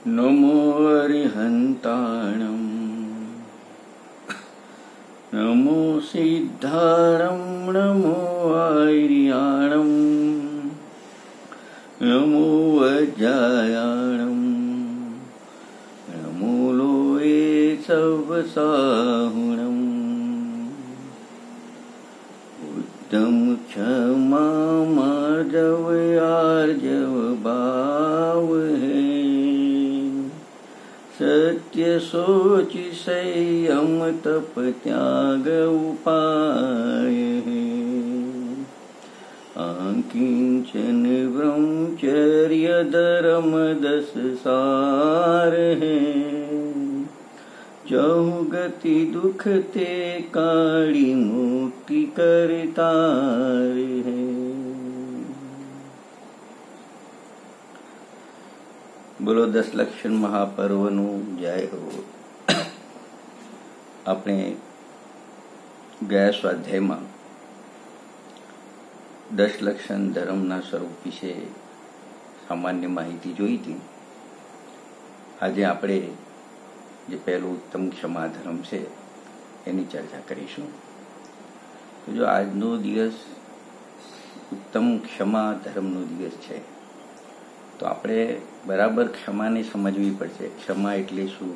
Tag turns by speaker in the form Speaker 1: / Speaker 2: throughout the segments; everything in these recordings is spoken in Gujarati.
Speaker 1: नमो अरिहन्ताणं नमो सिद्धाणं नमो आर्याणं नमो अजायाणं नमो लोये सवसाहुणं बुद्धं क्षमा मार्जव आर्जव भावहे सत्य सोच संयम तप त्याग उपाय है आकिंचन ब्रह्मचर्य धर्म 10 सार है चहुगति दुख ते काली मुक्ति करतार है। બોલો 10 લક્ષણ મહાપર્વનું જય હો। આપણે ગયા સ્વાધ્યાયમાં 10 લક્ષણ ધર્મના સ્વરૂપ વિશે સામાન્ય માહિતી જોઈ હતી। આજે આપણે જે પહેલું ઉત્તમ ક્ષમા ધર્મ છે એની ચર્ચા કરીશું। જો આજનો દિવસ ઉત્તમ ક્ષમા ધર્મનો દિવસ છે તો આપણે બરાબર ક્ષમાને સમજવી પડશે। ક્ષમા એટલે શું,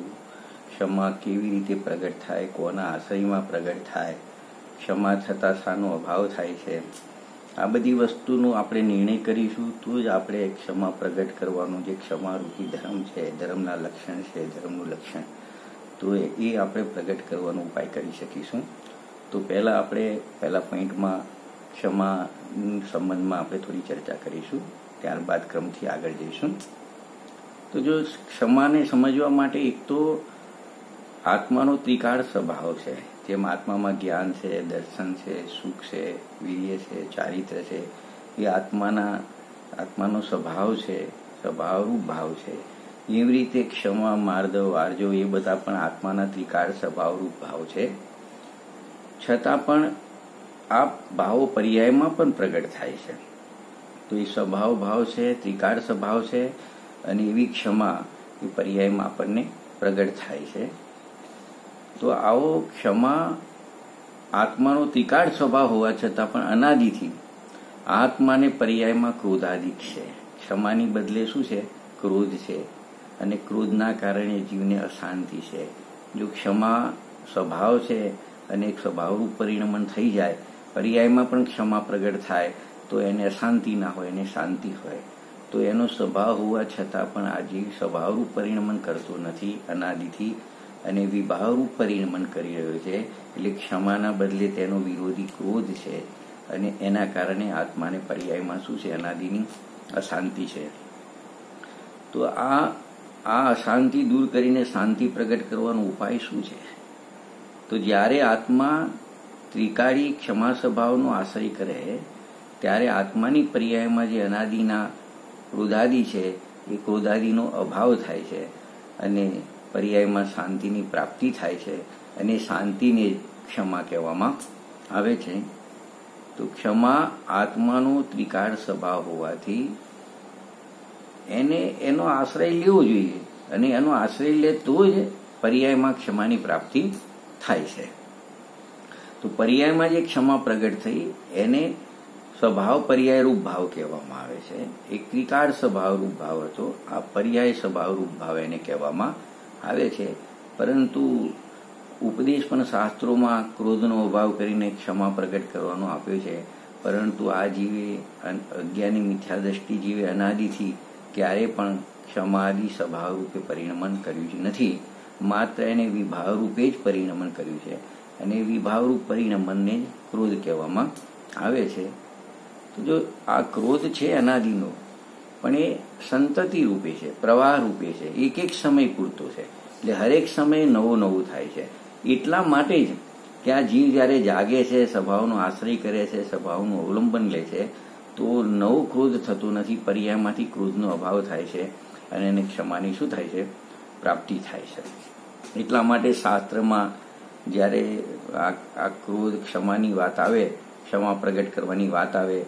Speaker 1: ક્ષમા કેવી રીતે પ્રગટ થાય, કોના આશ્રયમાં પ્રગટ થાય, ક્ષમા થતાં શાનો અભાવ થાય છે, આ બધી વસ્તુનો આપણે નિર્ણય કરીશું તો જ આપણે ક્ષમા પ્રગટ કરવાનું જે ક્ષમારૂપી ધર્મ છે, ધર્મના લક્ષણ છે, ધર્મનું લક્ષણ તો એ આપણે પ્રગટ કરવાનો ઉપાય કરી શકીશું। તો પહેલાં આપણે પહેલા પોઈન્ટમાં ક્ષમા સંબંધમાં આપણે થોડી ચર્ચા કરીશું, ત્યારબાદ ક્રમથી આગળ જઈશું। તો જો ક્ષમાને સમજવા માટે એક તો આત્માનો ત્રિકાળ સ્વભાવ છે, જેમ આત્મામાં જ્ઞાન છે, દર્શન છે, સુખ છે, વીર્ય છે, ચારિત્ર છે, એ આત્માનો સ્વભાવ છે, સ્વભાવરૂપ ભાવ છે। એવી રીતે ક્ષમા, માર્દવ, આર્જો એ બધા પણ આત્માના ત્રિકાળ સ્વભાવરૂપ ભાવ છે। છતાં પણ આ ભાવો પર્યાયમાં પણ પ્રગટ થાય છે। તો એ સ્વભાવ ભાવ છે, ત્રિકાળ સ્વભાવ છે, અને એવી ક્ષમા એ પર્યાયમાં આપણને પ્રગટ થાય છે। તો આવો ક્ષમા આત્માનો ત્રિકાળ સ્વભાવ હોવા છતાં પણ અનાદિથી આત્માને પર્યાયમાં ક્રોધાદિક છે। ક્ષમાની બદલે શું છે? ક્રોધ છે, અને ક્રોધના કારણે જીવને અશાંતિ છે। જો ક્ષમા સ્વભાવ છે અને એક સ્વભાવરૂપ પરિણમન થઈ જાય, પર્યાયમાં પણ ક્ષમા પ્રગટ થાય તો એને અશાંતિ ના હોય, એને શાંતિ હોય। તો એનો સ્વભાવ હોવા છતાં પણ આ જીવ સ્વભાવરૂપ પરિણમન કરતો નથી અનાદિથી, અને વિભાવરૂપ પરિણમન કરી રહ્યો છે। એટલે ક્ષમાના બદલે તેનો વિરોધી ક્રોધ છે, અને એના કારણે આત્માને પર્યાયમાં શું છે? અનાદિની અશાંતિ છે। તો આ અશાંતિ દૂર કરીને શાંતિ પ્રગટ કરવાનો ઉપાય શું છે? તો જ્યારે આત્મા ત્રિકાળી ક્ષમા સ્વભાવનો આશ્રય કરે ત્યારે આત્માની પર્યાયમાં જે અનાદિના ક્રોધાદિ છે એ ક્રોધાદિનો અભાવ થાય છે, અને પર્યાયમાં શાંતિની પ્રાપ્તિ થાય છે, અને શાંતિને ક્ષમા કહેવામાં આવે છે। તો ક્ષમા આત્માનો ત્રિકાળ સ્વભાવ હોવાથી એનો આશ્રય લેવો જોઈએ, અને એનો આશ્રય લે તો જ પર્યાયમાં ક્ષમાની પ્રાપ્તિ થાય છે। તો પર્યાયમાં જે ક્ષમા પ્રગટ થઈ એને સ્વભાવ પર્યાયરૂપ ભાવ કહેવામાં આવે છે। એક ત્રિકાળ સ્વભાવરૂપ ભાવ હતો, આ પર્યાય સ્વભાવરૂપ ભાવ એને કહેવામાં આવે છે। પરંતુ ઉપદેશ પણ શાસ્ત્રોમાં ક્રોધનો અભાવ કરીને ક્ષમા પ્રગટ કરવાનો આપ્યો છે। પરંતુ આ જીવે અજ્ઞાની મિથ્યા દ્રષ્ટિ જીવે અનાદિથી ક્યારે પણ ક્ષમાદિ સ્વભાવરૂપે પરિણમન કર્યું જ નથી, માત્ર એને વિભાવરૂપે જ પરિણમન કર્યું છે, અને વિભાવરૂપ પરિણમનને જ ક્રોધ કહેવામાં આવે છે। તો જો આ ક્રોધ છે અનાદિનો, પણ એ સંતતિ રૂપે છે, પ્રવાહ રૂપે છે, એક એક સમય પૂરતો છે, એટલે હરેક સમયે નવું નવું થાય છે। એટલા માટે જ કે આ જીવ જ્યારે જાગે છે, સ્વભાવનો આશ્રય કરે છે, સ્વભાવનું અવલંબન લે છે, તો નવો ક્રોધ થતો નથી, પર્યાયમાંથી ક્રોધનો અભાવ થાય છે, અને એને ક્ષમાની શું થાય છે? પ્રાપ્તિ થાય છે। એટલા માટે શાસ્ત્રમાં જ્યારે આ ક્રોધ ક્ષમાની વાત આવે, ક્ષમા પ્રગટ કરવાની વાત આવે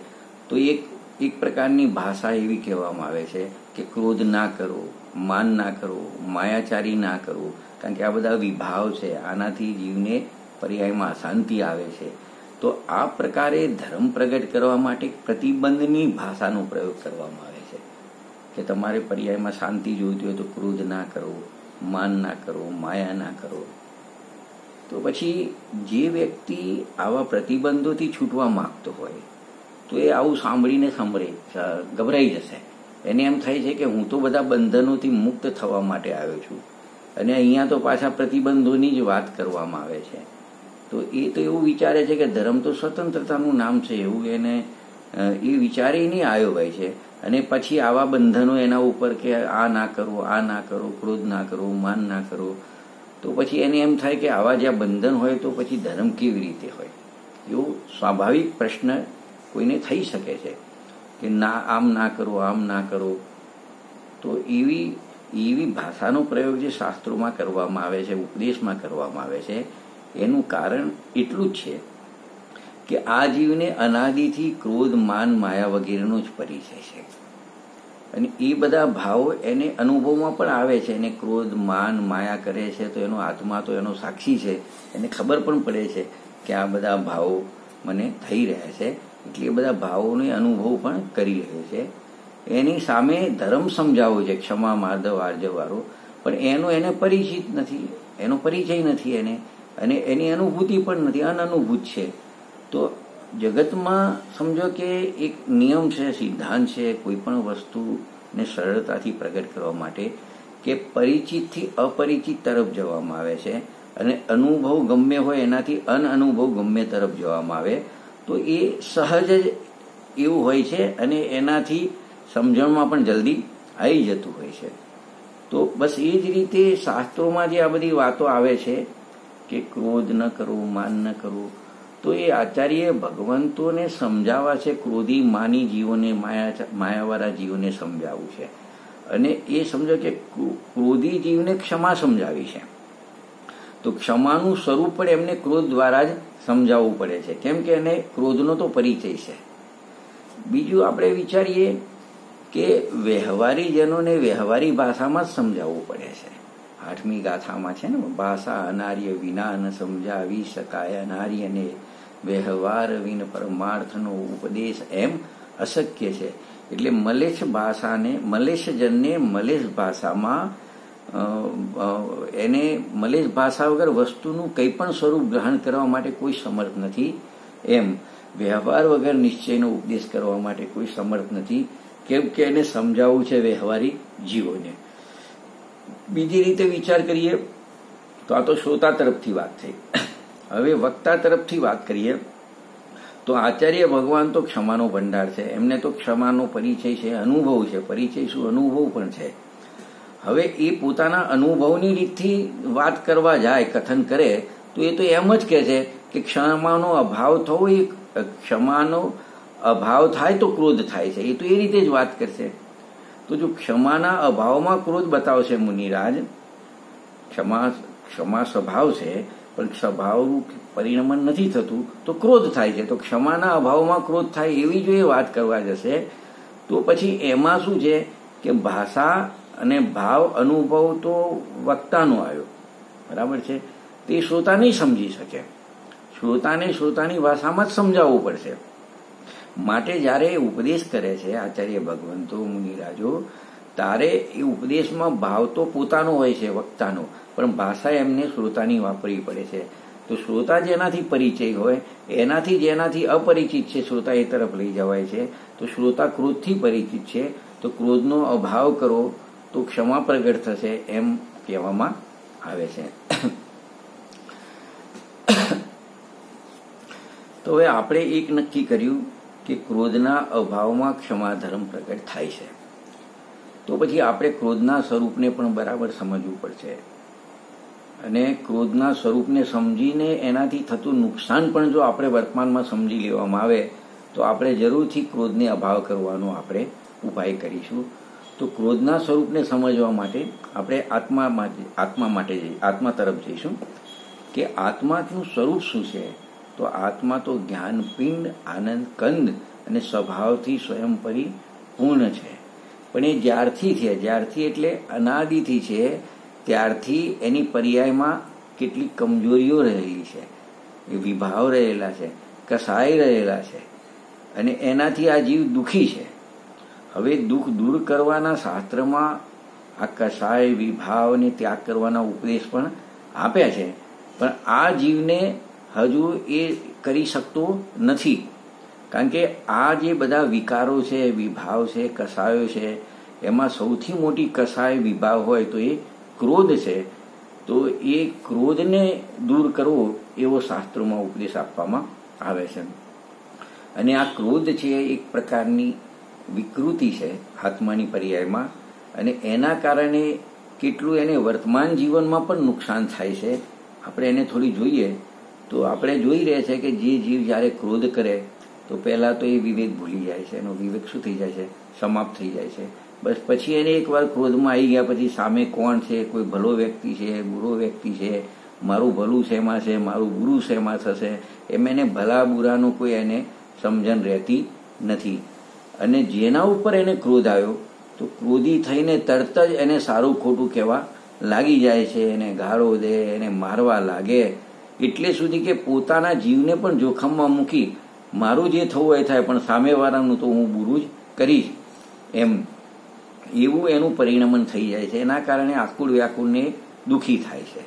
Speaker 1: તો એક એક પ્રકારની ભાષા એવી કહેવામાં આવે છે કે ક્રોધ ના કરો, માન ના કરો, માયાચારી ના કરો, કારણ કે આ બધા વિભાવ છે, આનાથી જીવને પર્યાયમાં અશાંતિ આવે છે. તો આ પ્રકારે ધર્મ પ્રગટ કરવા માટે પ્રતિબંધની ભાષાનો પ્રયોગ કરવામાં આવે છે કે તમારે પર્યાયમાં શાંતિ જોઈતી હોય તો ક્રોધ ના કરો, માન ના કરો, માયા ના કરો. તો પછી જે વ્યક્તિ આવા પ્રતિબંધોથી છૂટવા માંગતો હોય તો એ આવું સાંભળીને ગભરાઈ જશે. એને એમ થાય છે કે હું તો બધા બંધનોથી મુક્ત થવા માટે આવ્યો છું અને અહીંયા તો પાછા પ્રતિબંધોની જ વાત કરવામાં આવે છે. તો એ તો એવું વિચારે છે કે ધર્મ તો સ્વતંત્રતાનું નામ છે, એવું એને એ વિચારીને આવ્યો હોય છે. અને પછી આવા બંધનો એના ઉપર કે આ ના કરો, આ ના કરો, ક્રોધ ના કરો, માન ના કરો, તો પછી એને એમ થાય કે આવા જ્યાં બંધન હોય તો પછી ધર્મ કેવી રીતે હોય? એવો સ્વાભાવિક પ્રશ્ન કોઈને થઈ શકે છે કે ના, આમ ના કરો, આમ ના કરો. તો એવી ભાષાનો પ્રયોગ જે શાસ્ત્રોમાં કરવામાં આવે છે, ઉપદેશમાં કરવામાં આવે છે, એનું કારણ એટલું જ છે કે આ જીવને અનાદિથી ક્રોધ, માન, માયા વગેરેનો જ પરિચય છે. અને એ બધા ભાવો એને અનુભવમાં પણ આવે છે. એને ક્રોધ, માન, માયા કરે છે તો એનો આત્મા તો એનો સાક્ષી છે, એને ખબર પણ પડે છે કે આ બધા ભાવો મને થઈ રહ્યા છે, એટલે એ બધા ભાવોને અનુભવ પણ કરી રહ્યો છે. એની સામે ધર્મ સમજાવો છે, ક્ષમા, માર્દવ, આર્જવ વાળો, પણ એને પરિચિત નથી, એનો પરિચય નથી એને, અને એની અનુભૂતિ પણ નથી, અનઅનુભૂત છે. તો જગતમાં સમજો કે એક નિયમ છે, સિદ્ધાંત છે કોઈ પણ વસ્તુને સરળતાથી પ્રગટ કરવા માટે કે પરિચિતથી અપરિચિત તરફ જવામાં આવે છે, અને અનુભવ ગમે હોય એનાથી અનઅનુભવ ગમે તરફ જવામાં આવે તો એ સહજ જ એવું હોય છે અને એનાથી સમજણમાં પણ જલ્દી આવી જતું હોય છે. તો બસ એ જ રીતે શાસ્ત્રોમાં જે આ બધી વાતો આવે છે કે ક્રોધ ન કરો, માન ન કરો, તો એ આચાર્ય ભગવંતોને સમજાવવા છે, ક્રોધી માની જીવોને, માયાવાળા જીવોને સમજાવવું છે. અને એ સમજો કે ક્રોધી જીવને ક્ષમા સમજાવી છે, તો ક્ષમાનું સ્વરૂપ પણ એમને ક્રોધ દ્વારા જ સમજાવવું પડે છે, કેમ કે એને ક્રોધનો તો પરિચય છે. બીજું આપણે વિચારીએ કે વ્યવહારીજનોને વ્યવહારી ભાષામાં જ સમજાવવું પડે છે. 8મી ગાથામાં છે ને, ભાષા અનાર્ય વિના ન સમજાવી શકાય અનાર્યને, વ્યવહાર વિન પરમાર્થનો ઉપદેશ એમ અશક્ય છે. એટલે મલેચ્છ ભાષાને, મલેચ્છજનને મલેચ્છ ભાષામાં એને મલેચ્છ ભાષા વગર વસ્તુનું કંઈ પણ સ્વરૂપ ગ્રહણ કરવા માટે કોઈ સમર્થ નથી, એમ વ્યવહાર વગર નિશ્ચયનો ઉપદેશ કરવા માટે કોઈ સમર્થ નથી, કેમ કે એને સમજાવવું છે વ્યવહારી જીવોને. બીજી રીતે વિચાર કરીએ તો આ તો શ્રોતા તરફથી વાત થઈ. હવે વક્તા તરફથી વાત કરીએ તો આચાર્ય ભગવાન તો ક્ષમાનો ભંડાર છે, એમને તો ક્ષમાનો પરિચય છે, અનુભવ છે. પરિચય શું, અનુભવ પણ છે. હવે એ પોતાના અનુભવની રીતથી વાત કરવા જાય, કથન કરે, તો એ તો એમ જ કહે છે કે ક્ષમાનો અભાવ થવો, એ ક્ષમાનો અભાવ થાય તો ક્રોધ થાય છે, એ તો એ રીતે જ વાત કરશે. તો જો ક્ષમાના અભાવમાં ક્રોધ બતાવશે મુનિરાજ, ક્ષમા સ્વભાવ છે પણ સ્વભાવનું પરિણમન નથી થતું તો ક્રોધ થાય છે, તો ક્ષમાના અભાવમાં ક્રોધ થાય એવી જો એ વાત કરવા જશે તો પછી એમાં શું છે કે ભાષા અને ભાવ અનુભવ તો વક્તાનો આવ્યો, બરાબર છે, તે શ્રોતા નહીં સમજી શકે. શ્રોતાને શ્રોતાની ભાષામાં જ સમજાવવું પડશે. માટે જ્યારે ઉપદેશ કરે છે આચાર્ય ભગવંતો, મુનિરાજો, ત્યારે એ ઉપદેશમાં ભાવ તો પોતાનો હોય છે, વક્તાનો, પણ ભાષા એમને શ્રોતાની વાપરવી પડે છે. તો શ્રોતા જેનાથી પરિચય હોય, એનાથી જેનાથી અપરિચિત છે શ્રોતા એ તરફ લઈ જવાય છે. તો શ્રોતા ક્રોધથી પરિચિત છે, તો ક્રોધનો અભાવ કરો તો ક્ષમા પ્રગટ થશે, એમ કહેવામાં આવે છે. તો હવે આપણે એક નક્કી કર્યું કે ક્રોધના અભાવમાં ક્ષમા ધર્મ પ્રગટ થાય છે. તો પછી આપણે ક્રોધના સ્વરૂપને પણ બરાબર સમજવું પડશે, અને ક્રોધના સ્વરૂપને સમજીને એનાથી થતું નુકસાન પણ જો આપણે વર્તમાનમાં સમજી લેવામાં આવે તો આપણે જરૂરથી ક્રોધને અભાવ કરવાનો આપણે ઉપાય કરીશું. તો ક્રોધના સ્વરૂપને સમજવા માટે આપણે આત્મા તરફ જઈશું કે આત્માનું સ્વરૂપ શું છે. તો આત્મા તો જ્ઞાનપિંડ, આનંદ કંદ અને સ્વભાવથી સ્વયં પરિપૂર્ણ છે. પણ એ જ્યારથી એટલે અનાદિથી છે, ત્યારથી એની પર્યાયમાં કેટલીક કમજોરીઓ રહેલી છે, એ વિભાવ રહેલા છે, કસાય રહેલા છે, અને એનાથી આ જીવ દુઃખી છે. હવે દુઃખ દૂર કરવાના શાસ્ત્રમાં આ કસાય વિભાવને ત્યાગ કરવાના ઉપદેશ પણ આપ્યા છે, પણ આ જીવને હજુ એ કરી શકતો નથી. કારણ કે આ જે બધા વિકારો છે, વિભાવ છે, કસાયો છે, એમાં સૌથી મોટી કસાય વિભાવ હોય તો એ ક્રોધ છે. તો એ ક્રોધને દૂર કરવો એવો શાસ્ત્રોમાં ઉપદેશ આપવામાં આવે છે. અને આ ક્રોધ છે એક પ્રકારની વિકૃતિ છે આત્માની પર્યાયમાં, અને એના કારણે કેટલું એને વર્તમાન જીવનમાં પણ નુકસાન થાય છે. આપણે એને થોડી જોઈએ તો આપણે જોઈ રહ્યા છે કે જે જીવ જ્યારે ક્રોધ કરે તો પહેલાં તો એ વિવેક ભૂલી જાય છે. એનો વિવેક શું થઈ જાય છે? સમાપ્ત થઈ જાય છે. બસ પછી એને એકવાર ક્રોધમાં આવી ગયા પછી સામે કોણ છે, કોઈ ભલો વ્યક્તિ છે, બુરો વ્યક્તિ છે, મારું ભલું શેમાં છે, મારું બુરું શેમાં થશે, એમ એને ભલા બુરાનું કોઈ એને સમજણ રહેતી નથી. અને જેના ઉપર એને ક્રોધ આવ્યો તો ક્રોધી થઈને તરત જ એને સારું ખોટું કહેવા લાગી જાય છે, એને ગાળો દે, એને મારવા લાગે, એટલે સુધી કે પોતાના જીવને પણ જોખમમાં મૂકી મારું જે થવું એ થાય પણ સામેવાળાનું તો હું બુરું જ કરીશ, એમ એવું એનું પરિણમન થઈ જાય છે. એના કારણે આકુળ વ્યાકુળને દુઃખી થાય છે.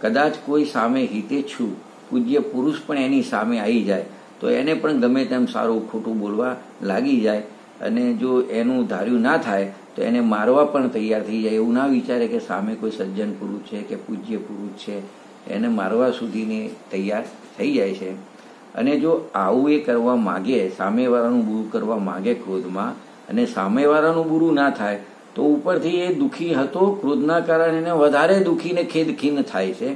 Speaker 1: કદાચ કોઈ સામે હિતેચ્છુ પૂજ્ય પુરુષ પણ એની સામે આવી જાય તો એને પણ ગમે તેમ સારું ખોટું બોલવા લાગી જાય, અને જો એનું ધાર્યું ના થાય તો એને મારવા પણ તૈયાર થઈ જાય. એવું ના વિચારે કે સામે કોઈ સજ્જન પુરુષ છે કે પૂજ્ય પુરુષ છે, એને મારવા સુધીને તૈયાર થઈ જાય છે. અને જો આવું એ કરવા માગે, સામેવાળાનું બુરું કરવા માગે ક્રોધમાં, અને સામેવાળાનું બુરું ના થાય તો ઉપરથી એ દુઃખી હતો ક્રોધના કારણે એને વધારે દુઃખીને ખેદખીન થાય છે,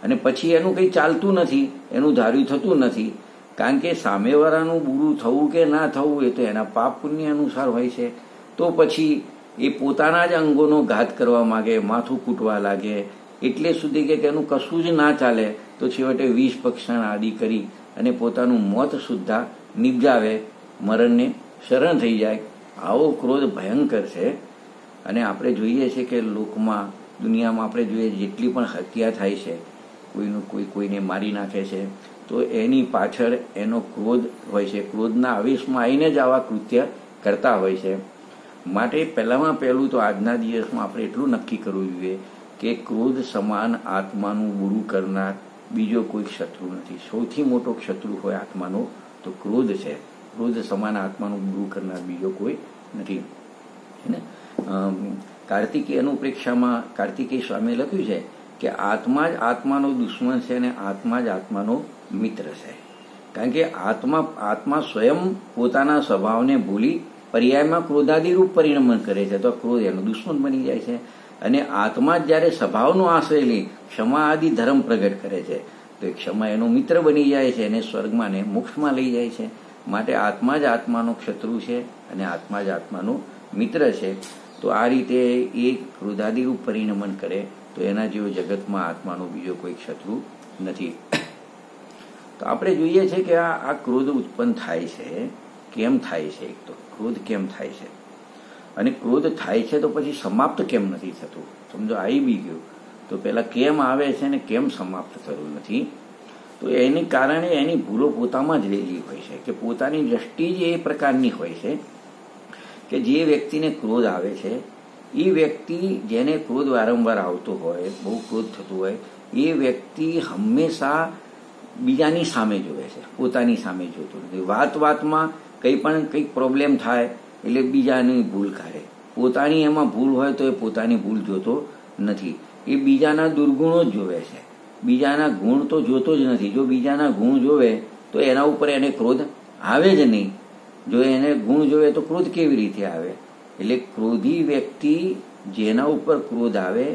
Speaker 1: અને પછી એનું કંઈ ચાલતું નથી, એનું ધાર્યું થતું નથી. કારણ કે સામેવાળાનું બુરું થવું કે ના થવું એ તો એના પાપ પુણ્ય અનુસાર હોય છે. તો પછી એ પોતાના જ અંગોનો ઘાત કરવા માગે, માથું કૂટવા લાગે, એટલે સુધી કે એનું કશું જ ના ચાલે તો છેવટે વિષ ભક્ષણ આદિ કરી અને પોતાનું મોત સુદ્ધા નિપજાવે, મરણને શરણ થઈ જાય. આવો ક્રોધ ભયંકર છે. અને આપણે જોઈએ છીએ કે લોકમાં, દુનિયામાં આપણે જોઈએ જેટલી પણ હત્યા થાય છે, કોઈને મારી નાખે છે, તો એની પાછળ એનો ક્રોધ હોય છે. ક્રોધના આવેશમાં આવીને જ આવા કૃત્ય કરતા હોય છે. માટે પહેલામાં પહેલું તો આજના દિવસમાં આપણે એટલું નક્કી કરવું જોઈએ કે ક્રોધ સમાન આત્માનું બુરું કરનાર બીજો કોઈ શત્રુ નથી. સૌથી મોટો શત્રુ હોય આત્માનો તો ક્રોધ છે. ક્રોધ સમાન આત્માનું બુરું કરનાર બીજો કોઈ નથી. કાર્તિકેય અનુપ્રેક્ષામાં કાર્તિકેય સ્વામીએ લખ્યું છે કે આત્મા જ આત્માનો દુશ્મન છે અને આત્મા જ આત્માનો મિત્ર છે. કારણ કે આત્મા સ્વયં પોતાના સ્વભાવને ભૂલી પર્યાયમાં ક્રોધાદિરૂપ પરિણમન કરે છે, તો ક્રોધ એનો દુશ્મન બની જાય છે. અને આત્મા જ જ્યારે સ્વભાવનો આશ્રય લઈ ક્ષમા આદિ ધર્મ પ્રગટ કરે છે તો એ ક્ષમા એનો મિત્ર બની જાય છે અને સ્વર્ગમાં ને મોક્ષમાં લઈ જાય છે. માટે આત્મા જ આત્માનો શત્રુ છે અને આત્મા જ આત્માનો મિત્ર છે. તો આ રીતે એ ક્રોધાદિરૂપ પરિણમન કરે તો એના જેવો જગતમાં આત્માનો બીજો કોઈ શત્રુ નથી. તો આપણે જોઈએ છે કે આ ક્રોધ ઉત્પન્ન થાય છે, કેમ થાય છે? એક તો ક્રોધ કેમ થાય છે, અને ક્રોધ થાય છે તો પછી સમાપ્ત કેમ નથી થતું? સમજો આવી બી ગયું તો પેલા કેમ આવે છે ને કેમ સમાપ્ત થતું નથી? તો એને કારણે એની ભૂલો પોતામાં જ રહેલી હોય છે, કે પોતાની દ્રષ્ટિ જ એ પ્રકારની હોય છે કે જે વ્યક્તિને ક્રોધ આવે છે એ વ્યક્તિ, જેને ક્રોધ વારંવાર આવતો હોય, બહુ ક્રોધ થતું હોય, એ વ્યક્તિ હંમેશા બીજાની સામે જોવે છે, પોતાની સામે જોતો નથી. વાતમાં કંઈક પ્રોબ્લેમ થાય એટલે બીજાની ભૂલ કાઢે. પોતાની એમાં ભૂલ હોય તો એ પોતાની ભૂલ જોતો નથી, એ બીજાના દુર્ગુણો જ જોવે છે. બીજાના ગુણ તો જોતો જ નથી. જો બીજાના ગુણ જોવે તો એના ઉપર એને ક્રોધ આવે જ નહીં. જો એને ગુણ જોવે તો ક્રોધ કેવી રીતે આવે? એટલે ક્રોધી વ્યક્તિ જેના ઉપર ક્રોધ આવે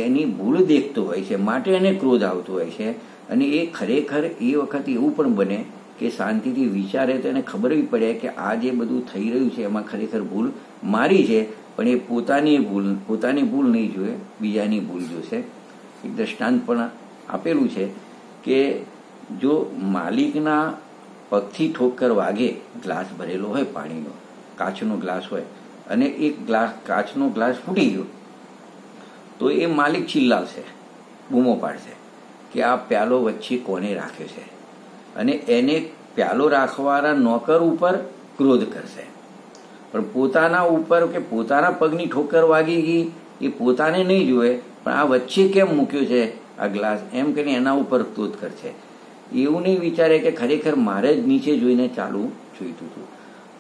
Speaker 1: એની ભૂલ દેખતો હોય છે, માટે એને ક્રોધ આવતો હોય છે. અને એ ખરેખર એ વખત એવું પણ બને કે શાંતિથી વિચારે તો એને ખબર બી પડે કે આ જે બધું થઈ રહ્યું છે એમાં ખરેખર ભૂલ મારી છે, પણ એ પોતાની ભૂલ નહીં જોવે, બીજાની ભૂલ જોશે. એક દ્રષ્ટાંત પણ આપેલું છે કે જો માલિકના પગથી ઠોકર વાગે, ગ્લાસ ભરેલો હોય પાણીનો, કાચનો ગ્લાસ હોય, અને એક કાચનો ગ્લાસ ફૂટી ગયો, તો એ માલિક ચિલ્લાવશે, બૂમો પાડશે કે આ પ્યાલો વચ્ચે કોને રાખ્યો છે, અને એને પ્યાલો રાખવાના નોકર ઉપર ક્રોધ કરશે. પણ પોતાના ઉપર કે પોતાના પગની ઠોકર વાગી ગઈ એ પોતાને નહીં જોવે, પણ આ વચ્ચે કેમ મૂક્યો છે આ ગ્લાસ, એમ કરીને એના ઉપર ક્રોધ કરશે. એવું નહીં વિચારે કે ખરેખર મારે જ નીચે જોઈને ચાલવું જોઈતું હતું.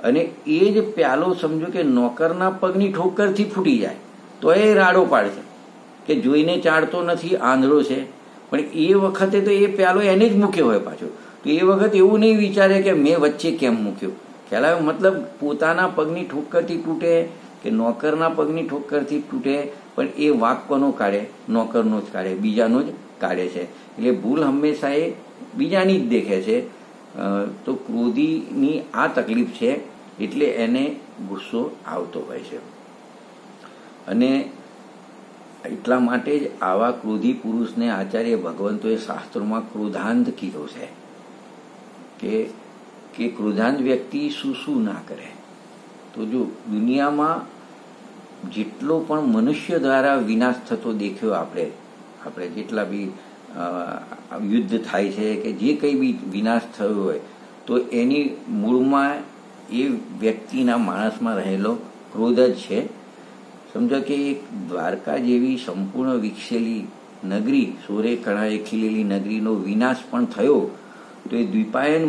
Speaker 1: અને એ જ પ્યાલો સમજો કે નોકરના પગની ઠોકરથી ફૂટી જાય તો એ રાડો પાડશે કે જોઈને ચાડતો નથી, આંધળો છે. પણ એ વખતે તો એ પ્યાલો એને જ મૂક્યો હોય પાછો, તો એ વખત એવું નહીં વિચારે કે મેં વચ્ચે કેમ મૂક્યો. ખ્યાલ આવે? મતલબ પોતાના પગની ઠોકરથી તૂટે કે નોકરના પગની ઠોકરથી તૂટે, પણ એ વાંક કોનો કાઢે? નોકરનો જ કાઢે, બીજાનો જ કાઢે છે. એટલે ભૂલ હંમેશા એ બીજાની જ દેખે છે. તો ક્રોધીની આ તકલીફ છે, એટલે એને ગુસ્સો આવતો હોય છે. અને એટલા માટે જ આવા ક્રોધી પુરુષને આચાર્ય ભગવંતોએ શાસ્ત્રોમાં ક્રોધાંત કીધો છે કે ક્રોધાંત વ્યક્તિ શું ના કરે. તો જો દુનિયામાં જેટલો પણ મનુષ્ય દ્વારા વિનાશ થતો દેખ્યો આપણે જેટલા બી યુદ્ધ થાય છે કે જે કંઈ બી વિનાશ થયો હોય, તો એની મૂળમાં એ વ્યક્તિના માણસમાં રહેલો ક્રોધ જ છે. સમજો કે એક દ્વારકા જેવી સંપૂર્ણ વિકસેલી નગરી, સોરે કણાએ ખીલેલી નગરીનો વિનાશ પણ થયો, તો એ દ્વિપાયન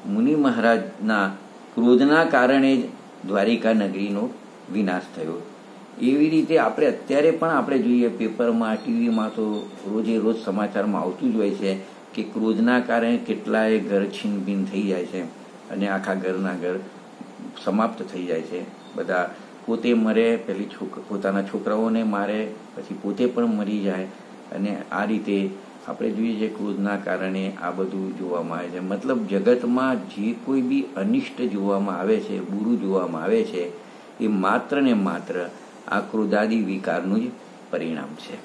Speaker 1: મુનિ મહારાજના ક્રોધના કારણે જ દ્વારિકા નગરીનો વિનાશ થયો. એવી રીતે આપણે અત્યારે પણ આપણે જોઈએ પેપરમાં, ટીવીમાં તો રોજે રોજ સમાચારમાં આવતું જ હોય છે કે ક્રોધના કારણે કેટલાય ઘર છીનભીન થઈ જાય છે, અને આખા ઘરના ઘર સમાપ્ત થઈ જાય છે. બધા પોતે મરે, પેલી પોતાના છોકરાઓને મારે, પછી પોતે પણ મરી જાય. અને આ રીતે આપણે જોઈએ છે ક્રોધના કારણે આ બધું જોવામાં આવે છે. મતલબ જગતમાં જે કોઈ બી અનિષ્ટ જોવામાં આવે છે, બુરું જોવામાં આવે છે, એ માત્ર ને માત્ર આ ક્રોધાદી વિકારનું જ પરિણામ છે.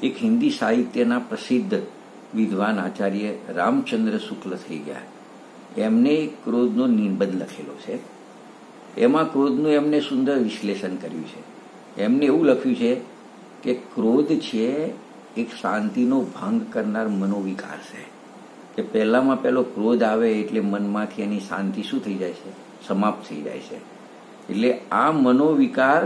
Speaker 1: એક હિન્દી સાહિત્યના પ્રસિદ્ધ વિદ્વાન આચાર્ય રામચંદ્ર શુક્લ થઈ ગયા. એમને ક્રોધનો નિબંધ લખેલો છે. એમાં ક્રોધનું એમને સુંદર વિશ્લેષણ કર્યું છે. એમને એવું લખ્યું છે કે ક્રોધ છે એક શાંતિનો ભંગ કરનાર મનોવિકાર છે. કે પહેલામાં પહેલો ક્રોધ આવે એટલે મનમાંથી એની શાંતિ શું થઈ જાય છે? સમાપ્ત થઈ જાય છે. એટલે આ મનોવિકાર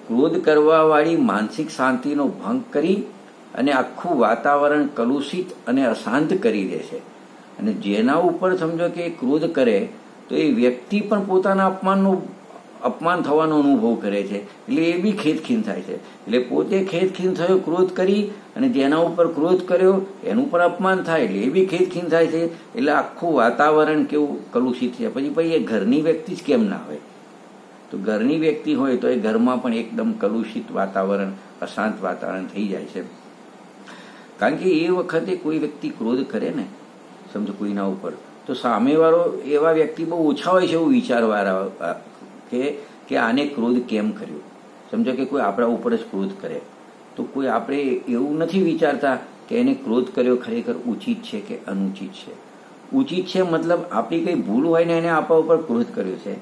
Speaker 1: ક્રોધ કરવા વાળી માનસિક શાંતિનો ભંગ કરી અને આખું વાતાવરણ કલુષિત અને અશાંત કરી દે છે. અને જેના ઉપર સમજો કે ક્રોધ કરે તો એ વ્યક્તિ પણ પોતાના અપમાન થવાનો અનુભવ કરે છે. એટલે એ બી ખેદખીન થાય છે. એટલે પોતે ખેદખીન થયો ક્રોધ કરી, અને જેના ઉપર ક્રોધ કર્યો એનું પણ અપમાન થાય, એટલે એ બી ખેદખીન થાય છે. એટલે આખું વાતાવરણ કેવું કલુષિત છે. પછી એ ઘરની વ્યક્તિ જ કેમ ના હોય? તો ઘરની વ્યક્તિ હોય તો એ ઘરમાં પણ એકદમ કલુષિત વાતાવરણ, અશાંત વાતાવરણ થઈ જાય છે. કારણ કે એ વખતે કોઈ વ્યક્તિ ક્રોધ કરે ને, સમજો કોઈના ઉપર, તો સામેવાળો એવા વ્યક્તિ બહુ ઓછા હોય છે એવું વિચારવાળા કે આને ક્રોધ કેમ કર્યો. સમજો કે કોઈ આપણા ઉપર જ ક્રોધ કરે, તો કોઈ આપણે એવું નથી વિચારતા કે એને ક્રોધ કર્યો ખરેખર ઉચિત છે કે અનુચિત છે. ઉચિત છે મતલબ આપણી કંઈ ભૂલ હોય ને એને આપણા ઉપર ક્રોધ કર્યો છે,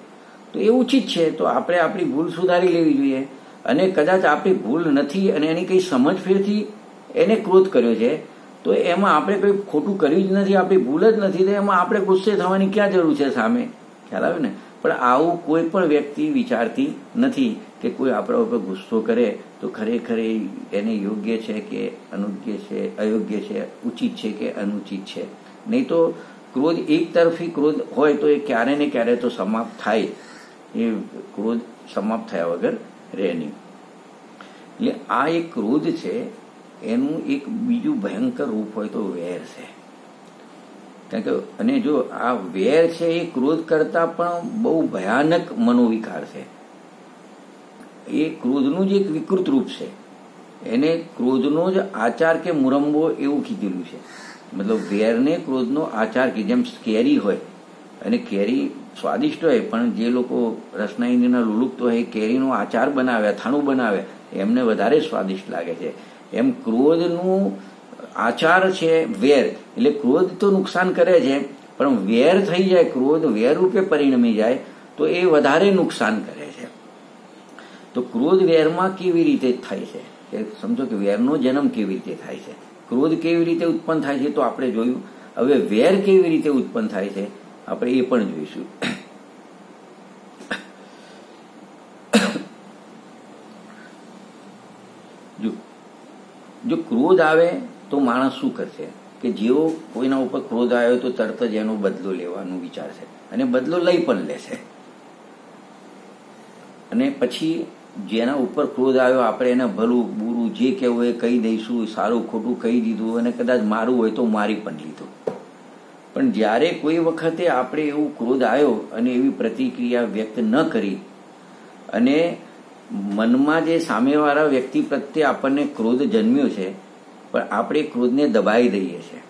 Speaker 1: તો એ ઉચિત છે. તો આપણે આપણી ભૂલ સુધારી લેવી જોઈએ. અને કદાચ આપણી ભૂલ નથી અને એની કંઈ સમજ ફેરથી એને ક્રોધ કર્યો છે, તો એમાં આપણે કંઈ ખોટું કર્યું જ નથી, આપણી ભૂલ જ નથી, તો એમાં આપણે ગુસ્સે થવાની ક્યાં જરૂર છે સામે? ખ્યાલ આવે ને? પણ આવું કોઈ પણ વ્યક્તિ વિચારતી નથી કે કોઈ આપણા ઉપર ગુસ્સો કરે તો ખરેખર એને યોગ્ય છે કે અયોગ્ય છે, ઉચિત છે કે અનુચિત છે. નહીં તો ક્રોધ એક તરફી ક્રોધ હોય તો એ ક્યારે ને ક્યારે તો સમાપ્ત થાય. એ ક્રોધ સમાપ્ત થયા વગર રહે નહીં. એટલે આ એક ક્રોધ છે, એનું એક બીજું ભયંકર રૂપ હોય તો વેર છે. કારણ કે અને જો આ વેર છે એ ક્રોધ કરતા પણ બહુ ભયાનક મનોવિકાર છે. એ ક્રોધનું જ એક વિકૃત રૂપ છે. એને ક્રોધનો જ આચાર કે મુરંબો એવું કીધેલું છે. મતલબ વેરને ક્રોધનો આચાર કે જેમ કેરી હોય, અને કેરી સ્વાદિષ્ટ હોય, પણ જે લોકો રસના લુલુપ્ત હોય કેરીનો આચાર બનાવે, અથાણું બનાવે, એમને વધારે સ્વાદિષ્ટ લાગે છે. એમ ક્રોધનું આચાર છે વેર, એટલે ક્રોધ તો નુકસાન કરે છે, પણ વેર થઈ જાય, ક્રોધ વેર રૂપે પરિણમી જાય તો એ વધારે નુકસાન કરે છે. તો ક્રોધ વેરમાં કેવી રીતે થાય છે, કે સમજો કે વેરનો જન્મ કેવી રીતે થાય છે, ક્રોધ કેવી રીતે ઉત્પન્ન થાય છે તો આપણે જોયું. હવે વેર કેવી રીતે ઉત્પન્ન થાય છે આપણે એ પણ જોઈશું. જો ક્રોધ આવે તો માણસ શું કરશે કે જેવો કોઈના ઉપર ક્રોધ આવ્યો તો તરત જ એનો બદલો લેવાનું વિચારશે અને બદલો લઈ પણ લેશે. અને પછી જેના ઉપર ક્રોધ આવ્યો આપણે એને ભલું બુરું જે કહેવું એ કહી દઈશું, સારું ખોટું કહી દીધું અને કદાચ મારવું હોય તો મારી પણ લીધું. પણ જ્યારે કોઈ વખતે આપણે એવું ક્રોધ આવ્યો અને એવી પ્રતિક્રિયા વ્યક્ત ન કરી અને મનમાં જે સામેવાળા વ્યક્તિ પ્રત્યે આપણને ક્રોધ જન્મ્યો છે પણ આપણે ક્રોધને દબાવી દઈએ છીએ.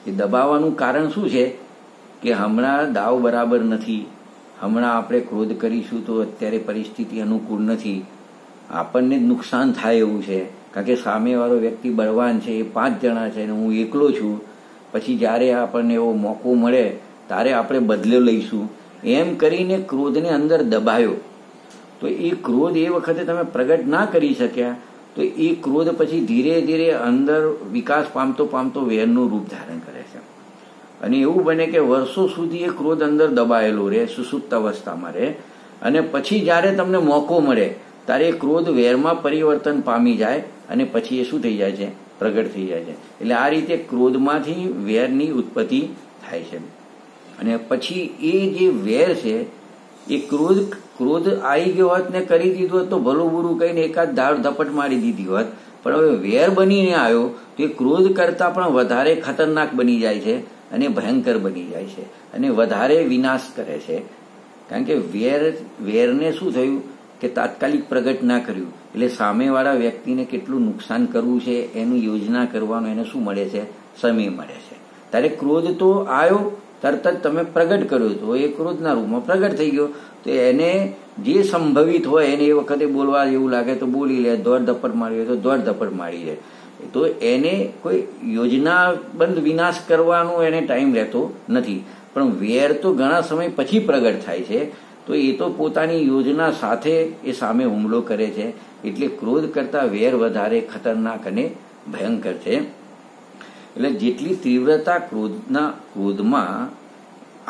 Speaker 1: એ દબાવવાનું કારણ શું છે કે હમણાં દાવ બરાબર નથી, હમણાં આપણે ક્રોધ કરીશું તો અત્યારે પરિસ્થિતિ અનુકૂળ નથી, આપણને જ નુકસાન થાય એવું છે, કારણ કે સામેવાળો વ્યક્તિ બળવાન છે, એ 5 જણા છે અને હું એકલો છું, પછી જ્યારે આપણને એવો મોકો મળે ત્યારે આપણે બદલો લઈશું, એમ કરીને ક્રોધને અંદર દબાયો. તો એ ક્રોધ એ વખતે તમે પ્રગટ ના કરી શક્યા તો એ ક્રોધ પછી ધીરે ધીરે અંદર વિકાસ પામતો પામતો વેરનું રૂપ ધારણ કરે છે. અને એવું બને કે વર્ષો સુધી એ ક્રોધ અંદર દબાયેલો રહે, સુસુપ્ત અવસ્થામાં રહે, અને પછી જ્યારે તમને મોકો મળે ત્યારે એ ક્રોધ વેરમાં પરિવર્તન પામી જાય અને પછી એ શું થઈ જાય છે, પ્રગટ થઈ જાય છે. એટલે આ રીતે ક્રોધમાંથી વેરની ઉત્પત્તિ થાય છે. અને પછી એ જે વેર છે એ ક્રોધ આવી ગયો હોત ને કરી દીધો હોત તો ભલું બુરું કહીને એકાદ દાળ ધપટ મારી દીધી હોત, પણ હવે વેર બનીને આવ્યો તો એ ક્રોધ કરતા પણ વધારે ખતરનાક બની જાય છે અને ભયંકર બની જાય છે અને વધારે વિનાશ કરે છે. કારણ કે વેરને શું થયું કે તાત્કાલિક પ્રગટ ના કર્યું એટલે સામેવાળા વ્યક્તિને કેટલું નુકસાન કરવું છે એની યોજના કરવાનો એને શું મળે છે, સમય મળે છે. ત્યારે ક્રોધ તો આવ્યો, તરત જ તમે પ્રગટ કર્યો તો એ ક્રોધના રૂપમાં પ્રગટ થઈ ગયો, તો એને જે સંભવિત હોય એને એ વખતે બોલવા જેવું લાગે તો બોલી લે, દોડ ધપટ મારી હોય તો દોડ ધપટ મારી લે. તો એને કોઈ યોજનાબંધ વિનાશ કરવાનો એને ટાઈમ રહેતો નથી. પણ વેર તો ઘણા સમય પછી પ્રગટ થાય છે, તો એ તો પોતાની યોજના સાથે એ સામે હુમલો કરે છે. એટલે ક્રોધ કરતા વેર વધારે ખતરનાક અને ભયંકર છે. એટલે જેટલી તીવ્રતા ક્રોધમાં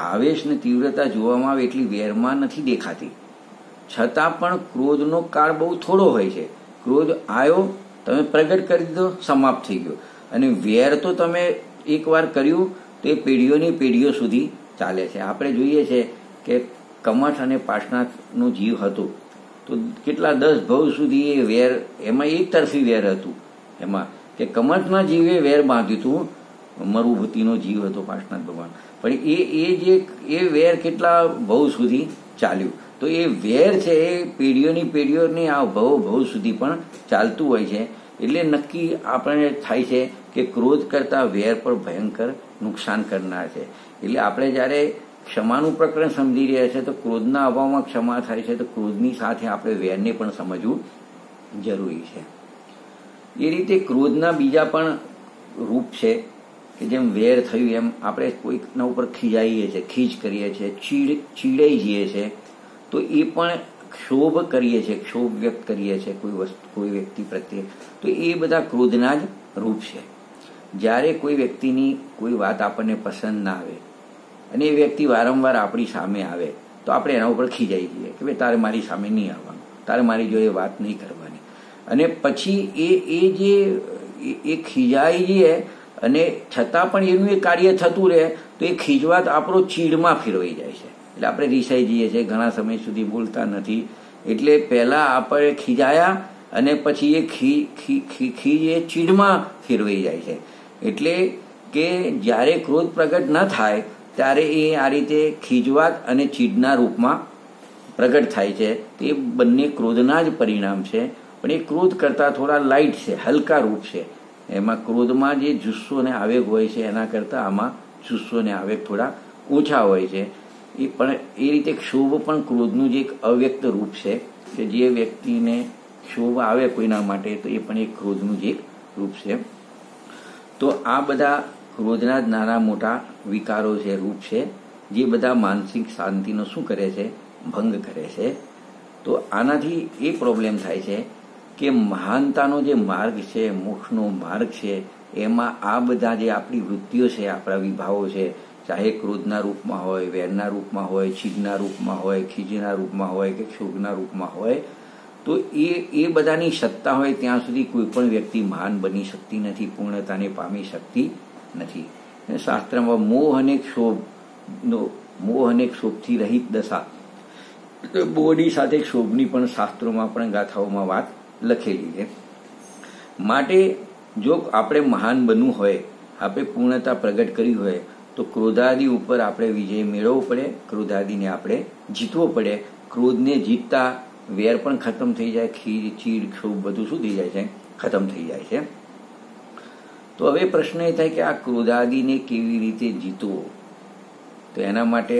Speaker 1: આવેશ ને તીવ્રતા જોવામાં આવે એટલી વેરમાં નથી દેખાતી, છતાં પણ ક્રોધનો કાળ બહુ થોડો હોય છે. ક્રોધ આવ્યો, તમે પ્રગટ કરી દીધો, સમાપ્ત થઈ ગયો. અને વેર તો તમે એકવાર કર્યું તો એ પેઢીઓની પેઢીઓ સુધી ચાલે છે. આપણે જોઈએ છે કે કમઠ અને પાર્શ્વનાથનો જીવ હતો તો કેટલા 10 ભવ સુધી એ વેર, એમાં એક તરફી વેર હતું. એમાં કે કમઠના જીવે વેર બાંધ્યું હતું, મરુભૂતિનો જીવ હતો પાર્શ્વનાથ ભગવાન, પણ એ વેર કેટલા ભવ સુધી ચાલ્યું. તો એ વેર છે એ પેઢીઓની પેઢીઓની આ ભવ સુધી પણ ચાલતું હોય છે. એટલે નક્કી આપણને થાય છે કે ક્રોધ કરતા વેર પર ભયંકર નુકસાન કરનાર છે. એટલે આપણે જ્યારે ક્ષમાનું પ્રકરણ સમજી રહ્યા છે તો ક્રોધના અભાવમાં ક્ષમા થાય છે, તો ક્રોધની સાથે આપણે વેરને પણ સમજવું જરૂરી છે. એ રીતે ક્રોધના બીજા પણ રૂપ છે કે જેમ વેર થયું એમ આપણે કોઈકના ઉપર ખીજાઈએ છીએ, ખીજ કરીએ છીએ, ચીડાઈ જઈએ છીએ, તો એ પણ ક્ષોભ કરીએ છીએ, ક્ષોભ વ્યક્ત કરીએ છીએ કોઈ વ્યક્તિ પ્રત્યે, તો એ બધા ક્રોધના જ રૂપ છે. જ્યારે કોઈ વ્યક્તિની કોઈ વાત આપણને પસંદ ના આવે અને એ વ્યક્તિ વારંવાર આપણી સામે આવે તો આપણે એના ઉપર ખીજાઈ જઈએ કે ભાઈ તારે મારી સામે નહીં આવવાનું, તારે મારી જોડે વાત નહીં કરવાની. અને પછી એ ખીજાઈ જઈએ અને છતાં પણ એનું એ કાર્ય થતું રહે તો એ ખીજવાત આપણો ચીડમાં ફેરવાઈ જાય છે. એટલે આપણે રીસાઈ જઈએ છીએ, ઘણા સમય સુધી બોલતા નથી. એટલે પહેલા આપણે ખીજાયા અને પછી એ ખીજ એ ચીડમાં ફેરવાઈ જાય છે. એટલે કે જ્યારે ક્રોધ પ્રગટ ન થાય ત્યારે એ આ રીતે ખીજવાત અને ચીડના રૂપમાં પ્રગટ થાય છે. તે બંને ક્રોધના જ પરિણામ છે, પણ એ ક્રોધ કરતાં થોડા લાઇટ છે, હલકા રૂપ છે. એમાં ક્રોધમાં જે જુસ્સો અને આવેગ હોય છે એના કરતાં આમાં જુસ્સો અને આવેગ થોડા ઓછા હોય છે. એ રીતે ક્ષોભ પણ ક્રોધનું જ એક અવ્યક્ત રૂપ છે કે જે વ્યક્તિને ક્ષોભ આવે કોઈના માટે તો એ પણ એક ક્રોધનું જ એક રૂપ છે. તો આ બધા ક્રોધના જ નાના મોટા વિકારો છે, રૂપ છે, જે બધા માનસિક શાંતિનો શું કરે છે, ભંગ કરે છે. તો આનાથી એ પ્રોબ્લેમ થાય છે કે મહાનતાનો જે માર્ગ છે, મોક્ષનો માર્ગ છે, એમાં આ બધા જે આપણી વૃત્તિઓ છે, આપણા વિભાવો છે, ચાહે ક્રોધના રૂપમાં હોય, વેરના રૂપમાં હોય, છીડના રૂપમાં હોય, ખીજના રૂપમાં હોય કે ક્ષોભના રૂપમાં હોય, તો એ બધાની સત્તા હોય ત્યાં સુધી કોઈ પણ વ્યક્તિ મહાન બની શકતી નથી, પૂર્ણતાને પામી શકતી નથી. શાસ્ત્રમાં મોહ અને ક્ષોભથી રહિત દશા, બોડી સાથે ક્ષોભની પણ શાસ્ત્રોમાં પણ ગાથાઓમાં વાત લખેલી છે. માટે જો આપણે મહાન બનવું હોય, આપણે પૂર્ણતા પ્રગટ કરી હોય, તો ક્રોધાદિ ઉપર આપણે વિજય મેળવવો પડે, ક્રોધાદિને આપણે જીતવો પડે. ક્રોધને જીતતા વેર પણ ખતમ થઈ જાય, ચીડ ક્ષોભ બધું શું થઈ જાય છે, ખતમ થઈ જાય છે. તો હવે પ્રશ્ન એ થાય કે આ ક્રોધાદિને કેવી રીતે જીતવો? તો એના માટે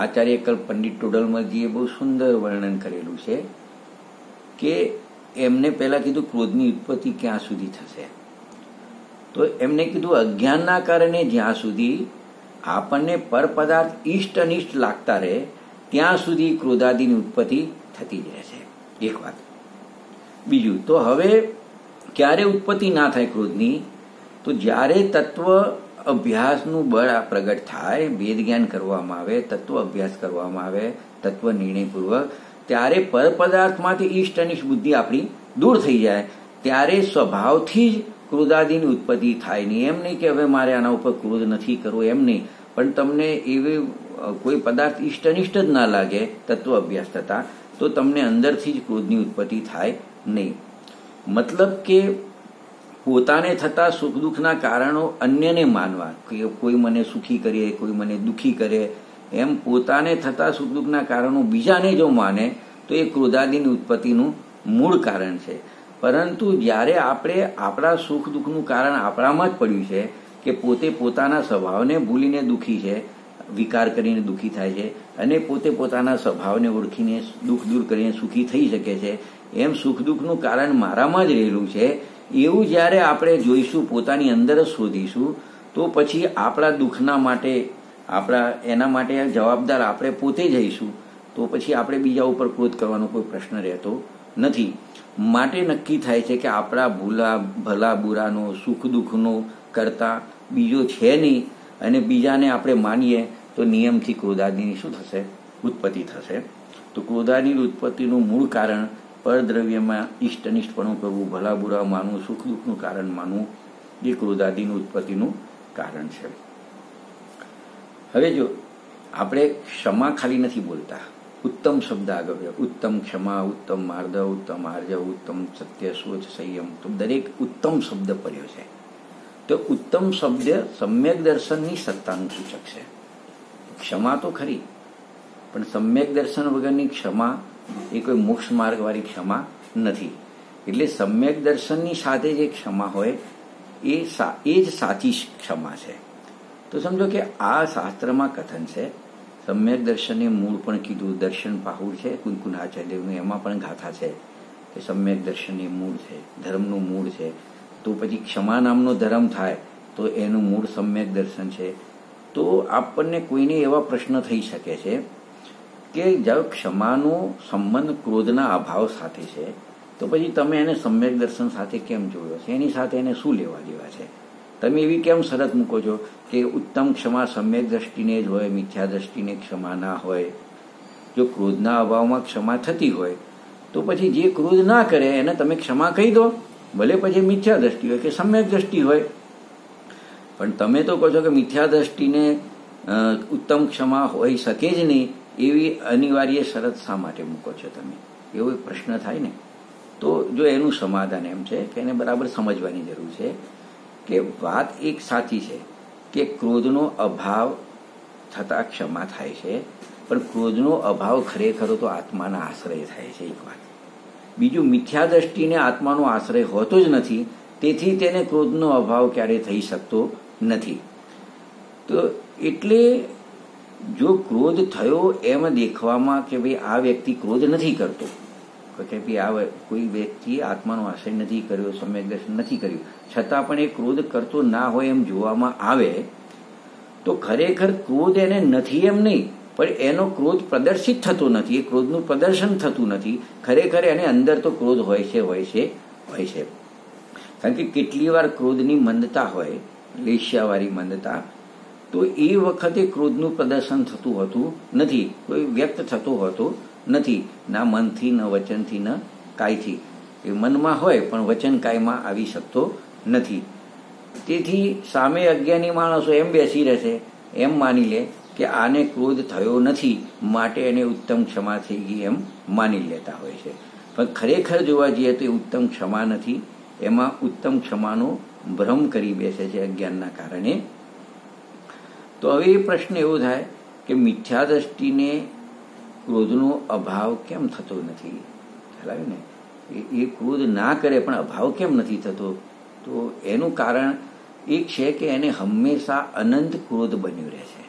Speaker 1: આચાર્ય કલ્પ પંડિત ટોડરમલજીએ બહુ સુંદર વર્ણન કરેલું છે કે એમને પહેલા કીધું ક્રોધની ઉત્પત્તિ ક્યાં સુધી થશે. તો એમને કીધું અજ્ઞાનના કારણે જ્યાં સુધી આપણને પર પદાર્થ ઇષ્ટ અનિષ્ટ લાગતા રહે ત્યાં સુધી ક્રોધાદિની ઉત્પત્તિ થતી જ રહે છે. એક વાત. બીજું, તો હવે ક્યારે ઉત્પત્તિ ના થાય ક્રોધની? તો જ્યારે તત્વ અભ્યાસનું બળ પ્રગટ થાય, વેદ જ્ઞાન કરવામાં આવે, તત્વ અભ્યાસ કરવામાં આવે, તત્વ નિર્ણયપૂર્વક, ત્યારે પર પદાર્થમાંથી ઇષ્ટ અનિષ્ટ બુદ્ધિ આપણી દૂર થઈ જાય, ત્યારે સ્વભાવથી જ ક્રોધાદિની ઉત્પત્તિ થાય. નહીં એમ નહીં કે હવે મારે આના ઉપર ક્રોધ નથી કરવો, એમ નહીં, પણ તમને એવી કોઈ પદાર્થ ઇષ્ટ અનિષ્ટ જ ના લાગે તત્વ અભ્યાસ થતા, તો તમને અંદરથી જ ક્રોધની ઉત્પત્તિ થાય નહીં. મતલબ કે પોતાને થતા સુખ દુઃખના કારણો અન્યને માનવા, કે કોઈ મને સુખી કરે, કોઈ મને દુઃખી કરે, એમ પોતાને થતા સુખ દુઃખના કારણો બીજાને જો માને તો એ ક્રોધાદિની ઉત્પત્તિનું મૂળ કારણ છે. પરંતુ જ્યારે આપણે આપણા સુખ દુઃખનું કારણ આપણામાં જ પડ્યું છે કે પોતે પોતાના સ્વભાવને ભૂલીને દુઃખી છે, વિકાર કરીને દુઃખી થાય છે, અને પોતે પોતાના સ્વભાવને ઓળખીને દુઃખ દૂર કરીને સુખી થઈ શકે છે, એમ સુખ દુઃખનું કારણ મારામાં જ રહેલું છે, એવું જ્યારે આપણે જોઈશું, પોતાની અંદર જ શોધીશું, તો પછી આપણા દુઃખના માટે એના માટે જવાબદાર આપણે પોતે જઈશું, તો પછી આપણે બીજા ઉપર ક્રોધ કરવાનો કોઈ પ્રશ્ન રહેતો નથી. માટે નક્કી થાય છે કે આપણા ભલા બુરાનો સુખ દુઃખનો કરતા બીજો છે નહીં, અને બીજાને આપણે માનીએ તો નિયમથી ક્રોધાદિની શું થશે, ઉત્પત્તિ થશે. તો ક્રોધાદિની ઉત્પત્તિનું મૂળ કારણ પરદ્રવ્યમાં ઇષ્ટ અનિષ્ટપણું કરવું, ભલા બુરા માનવું, સુખ દુઃખનું કારણ માનવું, એ ક્રોધાદિની ઉત્પત્તિનું કારણ છે. હવે જો આપણે ક્ષમા ખાલી નથી બોલતા, ઉત્તમ શબ્દ આગળ, ઉત્તમ ક્ષમા, ઉત્તમ માર્દવ, ઉત્તમ આર્જવ, ઉત્તમ સત્ય, શોચ, સંયમ, તો દરેક ઉત્તમ શબ્દ પડ્યો છે. તો ઉત્તમ શબ્દ સમ્યક દર્શનની સત્તાનું સૂચક છે. ક્ષમા તો ખરી, પણ સમ્યક દર્શન વગરની ક્ષમા એ કોઈ મોક્ષ માર્ગ વાળી ક્ષમા નથી. એટલે સમ્યક દર્શનની સાથે જે ક્ષમા હોય એ જ સાચી ક્ષમા છે. તો સમજો કે આ શાસ્ત્રમાં કથન છે, સમ્યક દર્શનને મૂળ પણ કીધું, દર્શન પાહુર છે કુંકુનાચાર્યનું, એમાં પણ ગાથા છે કે સમ્યક દર્શન એ મૂળ છે, ધર્મનું મૂળ છે. તો પછી ક્ષમા નામનો ધર્મ થાય તો એનું મૂળ સમ્યક દર્શન છે. તો આપણને કોઈને એવા પ્રશ્ન થઈ શકે છે કે જો ક્ષમાનો સંબંધ ક્રોધના અભાવ સાથે છે, તો પછી તમે એને સમ્યક દર્શન સાથે કેમ જોડ્યો છે? એની સાથે એને શું લેવા દેવા છે? તમે એવી કેમ શરત મૂકો છો કે ઉત્તમ ક્ષમા સમ્યક દ્રષ્ટિને જ હોય, મિથ્યા દ્રષ્ટિને ક્ષમા ના હોય? જો ક્રોધના અભાવમાં ક્ષમા થતી હોય તો પછી જે ક્રોધ ના કરે એને તમે ક્ષમા કહી દો, ભલે પછી મિથ્યા દ્રષ્ટિ હોય કે સમ્યક દ્રષ્ટિ હોય. પણ તમે તો કહો છો કે મિથ્યા દ્રષ્ટિને ઉત્તમ ક્ષમા હોઈ શકે જ નહીં, એવી અનિવાર્ય શરત શા માટે મૂકો છો તમે? એવો એક પ્રશ્ન થાય ને. તો જો એનું સમાધાન એમ છે કે એને બરાબર સમજવાની જરૂર છે કે વાત એક સાચી છે કે ક્રોધનો અભાવ થતા ક્ષમા થાય છે, પણ ક્રોધનો અભાવ ખરેખર તો આત્માના આશ્રય થાય છે, એક વાત. બીજું, મિથ્યા દ્રષ્ટિને આત્માનો આશ્રય હોતો જ નથી, તેથી તેને ક્રોધનો અભાવ ક્યારેય થઈ શકતો નથી. તો એટલે જો ક્રોધ થયો એમ દેખવામાં કે ભાઈ આ વ્યક્તિ ક્રોધ નથી કરતો, કે ભાઈ આ કોઈ વ્યક્તિએ આત્માનો આશ્રય નથી કર્યો, સમ્યક દર્શન નથી કર્યું, છતાં પણ એ ક્રોધ કરતો ના હોય એમ જોવામાં આવે તો ખરેખર ક્રોધ એને નથી એમ નહીં, પણ એનો ક્રોધ પ્રદર્શિત થતો નથી, એ ક્રોધનું પ્રદર્શન થતું નથી. ખરેખર એને અંદર તો ક્રોધ હોય છે. કારણ કે કેટલી વાર ક્રોધની મંદતા હોય, લેશિયાવાળી મંદતા, તો એ વખતે ક્રોધનું પ્રદર્શન થતું હોતું નથી, કોઈ વ્યક્ત થતો હોતો નથી, ના મનથી, ન વચનથી, ન કાયથી. એ મનમાં હોય પણ વચન કાયમાં આવી શકતો નથી. તેથી સામે અજ્ઞાની માણસો એમ બેસી રહેશે, એમ માની લે કે આને ક્રોધ થયો નથી, માટે એને ઉત્તમ ક્ષમા થઈ ગઈ એમ માની લેતા હોય છે. પણ ખરેખર જોવા જઈએ તો એ ઉત્તમ ક્ષમા નથી, એમાં ઉત્તમ ક્ષમાનો ભ્રમ કરી બેસે છે અજ્ઞાનના કારણે. તો હવે એ પ્રશ્ન એવો થાય કે મિથ્યા દ્રષ્ટિને ક્રોધનો અભાવ કેમ થતો નથી? ખ્યાલ આવ્યું ને? એ ક્રોધ ના કરે પણ અભાવ કેમ નથી થતો? તો એનું કારણ એક છે કે એને હંમેશા અનંત ક્રોધ બન્યું રહે છે,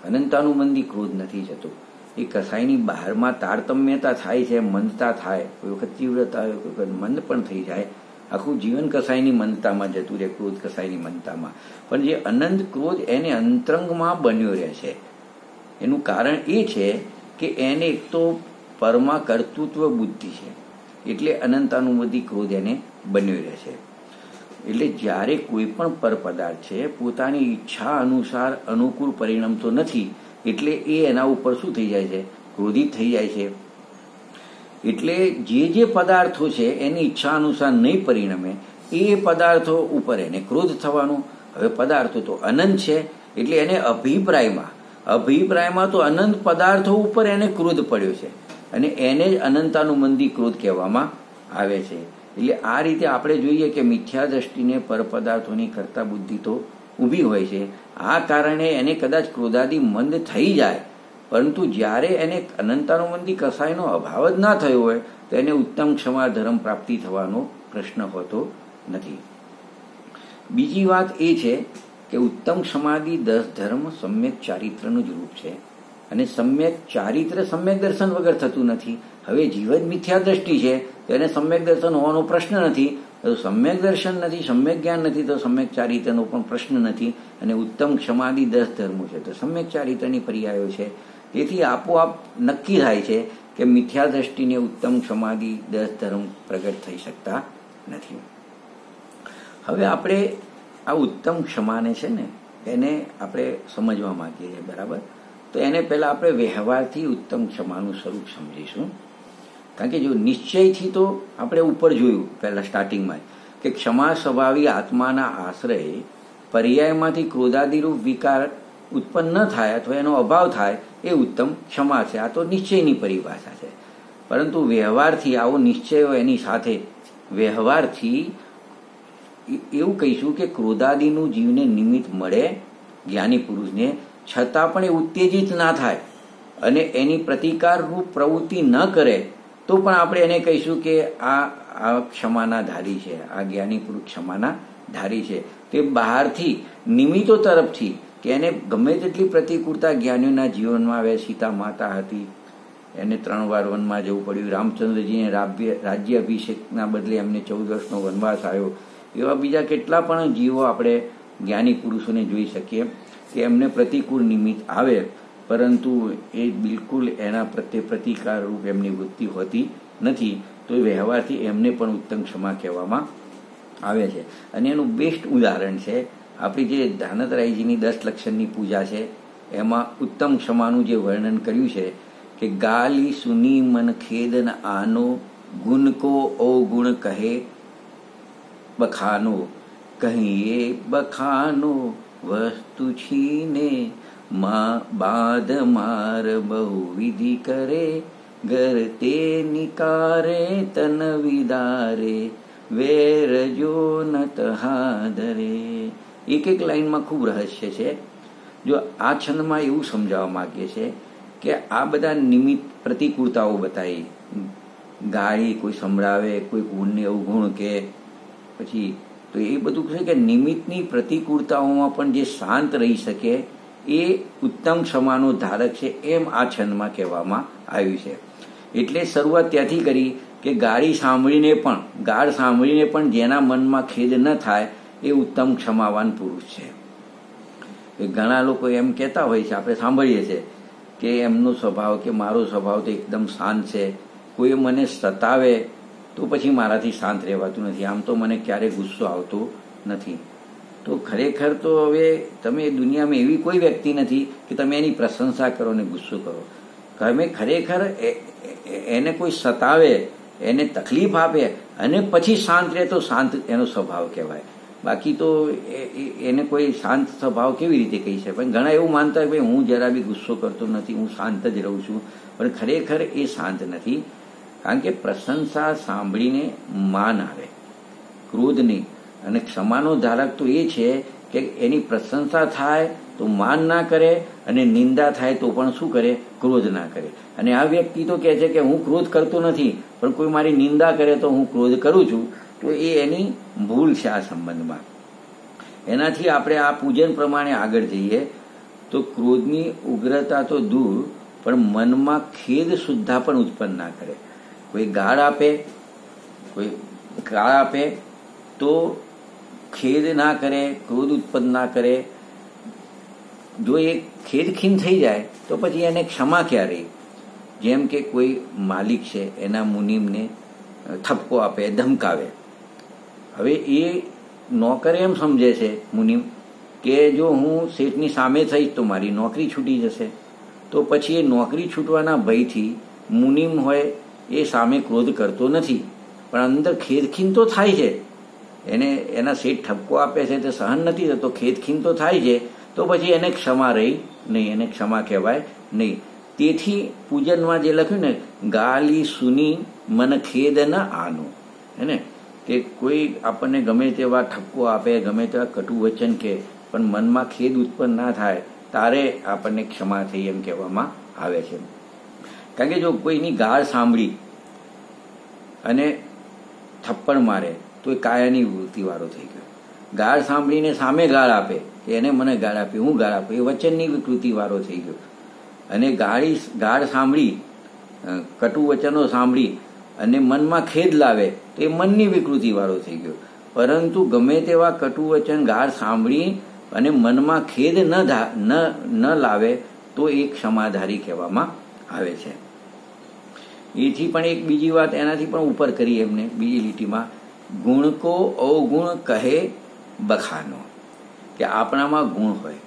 Speaker 1: અનંતાનુબંધી ક્રોધ નથી જતો. એ કસાયની બહારમાં તારતમ્યતા થાય છે, મંદતા થાય, કોઈ વખત તીવ્રતા હોય, કોઈ વખત મંદ પણ થઈ જાય. આખું જીવન કસાયની મંદતામાં જતું રહે, ક્રોધ કસાયની મંદતામાં. પણ જે અનંત ક્રોધ એને અંતરંગમાં બન્યો રહે છે, એનું કારણ એ છે કે એને એક તો પરમા કર્તૃત્વ બુદ્ધિ છે, એટલે અનંતાનુબંધી ક્રોધ એને બન્યો રહે છે. એટલે જ્યારે કોઈ પણ પર પદાર્થ છે પોતાની ઈચ્છા અનુસાર અનુકૂળ પરિણમતો નથી, એટલે એ એના ઉપર શું થઈ જાય છે? ક્રોધિત થઈ જાય છે. એટલે જે પદાર્થો છે એની ઈચ્છા અનુસાર નહીં પરિણમે, એ પદાર્થો ઉપર એને ક્રોધ થવાનો. હવે પદાર્થો તો અનંત છે, એટલે એને અભિપ્રાયમાં તો અનંત પદાર્થો ઉપર એને ક્રોધ પડ્યો છે, અને એને જ અનંતાનુબંધી ક્રોધ કહેવામાં આવે છે. એટલે આ રીતે આપણે જોઈએ કે મિથ્યા દ્રષ્ટિને પરપદાર્થોની કરતા બુદ્ધિ તો ઊભી હોય છે. આ કારણે એને કદાચ ક્રોધાદી મંદ થઈ જાય, પરંતુ જ્યારે એને અનંતાનુબંધી કસાયનો અભાવ જ ના થયો હોય તો એને ઉત્તમ ક્ષમા ધર્મ પ્રાપ્તિ થવાનો પ્રશ્ન હોતો નથી. બીજી વાત એ છે કે ઉત્તમ ક્ષમાદિ 10 ધર્મ સમ્યક ચારિત્રનું જ રૂપ છે, અને સમ્યક ચારિત્ર સમ્યક દર્શન વગર થતું નથી. હવે જીવ જ મિથ્યા દ્રષ્ટિ છે તો એને સમ્યક દર્શન હોવાનો પ્રશ્ન નથી. તો સમ્યક દર્શન નથી, સમ્યક જ્ઞાન નથી, તો સમ્યક ચારિત્રનો પણ પ્રશ્ન નથી. અને ઉત્તમ ક્ષમાદિ 10 ધર્મો છે તો સમ્યક ચારિત્રની પર્યાયો છે. તેથી આપોઆપ નક્કી થાય છે કે મિથ્યા દ્રષ્ટિને ઉત્તમ ક્ષમાદિ 10 ધર્મ પ્રગટ થઈ શકતા નથી. હવે આપણે આ ઉત્તમ ક્ષમાને છે ને એને આપણે સમજવા માંગીએ છીએ, બરાબર? તો એને પહેલા આપણે વ્યવહારથી ઉત્તમ ક્ષમાનું સ્વરૂપ સમજીશું. કારણ કે જો નિશ્ચયથી તો આપણે ઉપર જોયું પહેલા સ્ટાર્ટિંગમાં કે ક્ષમા સ્વભાવી આત્માના આશ્રય પર્યાયમાંથી ક્રોધાદિરૂપ વિકાર ઉત્પન્ન ન થાય અથવા એનો અભાવ થાય એ ઉત્તમ ક્ષમા છે. આ તો નિશ્ચયની પરિભાષા છે. પરંતુ વ્યવહારથી આવો નિશ્ચય એની સાથે વ્યવહારથી એવું કહીશું કે ક્રોધાદિનું જીવને નિમિત્ત મળે જ્ઞાની પુરુષને, છતાં પણ એ ઉત્તેજિત ના થાય અને એની પ્રતિકારરૂપ પ્રવૃત્તિ ન કરે, તો પણ આપણે એને કહીશું કે આ ક્ષમાના ધારી છે, આ જ્ઞાની પુરુષ ક્ષમાના ધારી છે. તે બહારથી નિમિત્તો તરફથી કે એને ગમે તેટલી પ્રતિકૂળતા જ્ઞાનીઓના જીવનમાં આવે, સીતા માતા હતી, એને 3 વાર વનમાં જવું પડ્યું, રામચંદ્રજીને રાજ્ય અભિષેકના બદલે એમને 14 વર્ષનો વનવાસ આવ્યો, એવા બીજા કેટલા પણ જીવો આપણે જ્ઞાની પુરુષોને જોઈ શકીએ કે એમને પ્રતિકૂળ નિમિત્ત આવે, પરંતુ એ બિલકુલ એના પ્રત્યે પ્રતિકાર રૂપ એમની વૃત્તિ હોતી નથી. તો વ્યવહારથી એમને પણ ઉત્તમ ક્ષમા કહેવામાં આવે છે. અને એનું બેસ્ટ ઉદાહરણ છે આપણી જે ધાનતરાયજીની 10 લક્ષણની પૂજા છે, એમાં ઉત્તમ ક્ષમાનું જે વર્ણન કર્યું છે કે ગાલી સુની મન ખેદન આનો ગુણ કો અવગુણ કહે બખાનો, કહીએ બખાનો વસ્તુ છીને બાદ માર બહુ વિધિ કરે, ગર તે નિકારે તન વિદારે વેર જો નત હાદરે. એક લાઈનમાં ખૂબ રહસ્ય છે. જો આ છંદમાં એવું સમજાવવા માંગે છે કે આ બધા નિમિત્ત પ્રતિકૂળતાઓ બતાવી, ગાળી કોઈ સંભળાવે, કોઈ ગુણને અવગુણ કે પછી, તો એ બધું છે કે નિમિત્તની પ્રતિકૂળતાઓમાં પણ જે શાંત રહી શકે એ ઉત્તમ ક્ષમાનો ધારક છે, એમ આ છંદમાં કહેવામાં આવ્યું છે. એટલે શરૂઆત ત્યાંથી કરી કે ગાળ સાંભળીને પણ જેના મનમાં ખેદ ન થાય એ ઉત્તમ ક્ષમાવાન પુરુષ છે. ઘણા લોકો એમ કહેતા હોય છે, આપણે સાંભળીએ છીએ કે એમનો સ્વભાવ કે મારો સ્વભાવ તો એકદમ શાંત છે, કોઈ મને સતાવે તો પછી મારાથી શાંત રહેવાતું નથી, આમ તો મને ક્યારેય ગુસ્સો આવતો નથી. તો ખરેખર તો હવે તમે દુનિયામાં એવી કોઈ વ્યક્તિ નથી કે તમે એની પ્રશંસા કરો ને ગુસ્સો કરો. તમે ખરેખર એને કોઈ સતાવે, એને તકલીફ આપે અને પછી શાંત રહે તો શાંત એનો સ્વભાવ કહેવાય. બાકી તો એને કોઈ શાંત સ્વભાવ કેવી રીતે કહી શકે? પણ ઘણા એવું માનતા હોય ભાઈ હું જરા બી ગુસ્સો કરતો નથી, હું શાંત જ રહું છું, પણ ખરેખર એ શાંત નથી. કારણ કે પ્રશંસા સાંભળીને માન આવે, ક્રોધ નહીં. અને ક્ષમાનો ધારક તો એ છે કે એની પ્રશંસા થાય તો માન ના કરે અને નિંદા થાય તો પણ શું કરે? ક્રોધ ના કરે. અને આ વ્યક્તિ તો કહે છે કે હું ક્રોધ કરતો નથી, પણ કોઈ મારી નિંદા કરે તો હું ક્રોધ કરું છું. તો એ એની ભૂલ છે આ સંબંધમાં. એનાથી આપણે આ પૂજન પ્રમાણે આગળ જઈએ તો ક્રોધની ઉગ્રતા તો દૂર, પણ મનમાં ખેદ સુદ્ધા પણ ઉત્પન્ન ના કરે. કોઈ ગાળ આપે તો ખેદ ના કરે, ક્રોધ ઉત્પન્ન ના કરે. જો એ ખેદખીન થઈ જાય તો પછી એને ક્ષમા ક્યારે? જેમ કે કોઈ માલિક છે એના મુનિમને ઠપકો આપે, ધમકાવે. હવે એ નોકર એમ સમજે છે મુનિમ કે જો હું શેઠની સામે થઈશ તો મારી નોકરી છૂટી જશે. તો પછી એ નોકરી છૂટવાના ભયથી મુનિમ હોય એ સામે ક્રોધ કરતો નથી, પણ અંદર ખેદખીન તો થાય છે. એને એના શેઠ ઠપકો આપે છે તે સહન નથી થતો, ખેદખીન તો થાય છે. તો પછી એને ક્ષમા રહી નહીં, એને ક્ષમા કહેવાય નહીં. તેથી પૂજનમાં જે લખ્યું ને, ગાલી સુની મન ખેદ ન આનું, હે ને, કે કોઈ આપણને ગમે તેવા ઠપકો આપે, ગમે તેવા કટુ વચન કે, પણ મનમાં ખેદ ઉત્પન્ન ના થાય તારે આપણને ક્ષમા થઈ એમ કહેવામાં આવે છે. કારણ કે જો કોઈની ગાળ સાંભળી અને થપ્પડ મારે તો એ કાયાની વૃત્તિવાળો થઈ ગયો. ગાળ સાંભળીને સામે ગાળ આપે કે એને મને ગાળ આપી, હું ગાળ આપું, એ વચનની વિકૃતિવાળો થઈ ગયો. અને ગાળ સાંભળી, કટુ વચનો સાંભળી અને મનમાં ખેદ લાવે તો એ મનની વિકૃતિવાળો થઈ ગયો. પરંતુ ગમે તેવા કટુ વચન ગાળ સાંભળી અને મનમાં ખેદ ન લાવે તો એ ક્ષમાધારી કહેવામાં આવે છે. એથી પણ એક બીજી વાત એનાથી પણ ઉપર કરી એમને બીજી લીટીમાં, ગુણ કો અવગુણ કહે બખાનો, કે આપણામાં ગુણ હોય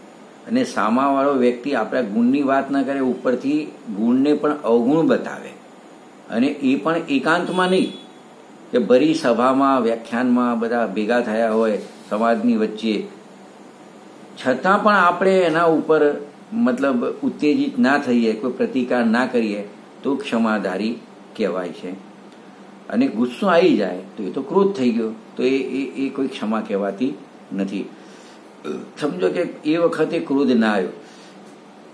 Speaker 1: અને સામાવાળો વ્યક્તિ આપણા ગુણની વાત ન કરે, ઉપરથી ગુણને પણ અવગુણ બતાવે. અને એ પણ એકાંતમાં નહીં કે ભરી સભામાં, વ્યાખ્યાનમાં બધા ભેગા થયા હોય સમાજની વચ્ચે, છતાં પણ આપણે એના ઉપર મતલબ ઉત્તેજિત ના થઈએ, કોઈ પ્રતિકાર ના કરીએ તો ક્ષમાધારી કહેવાય છે. અને ગુસ્સો આવી જાય તો એ તો ક્રોધ થઈ ગયો, તો એ કોઈ ક્ષમા કહેવાતી નથી. સમજો કે એ વખતે ક્રોધ ના આવ્યો,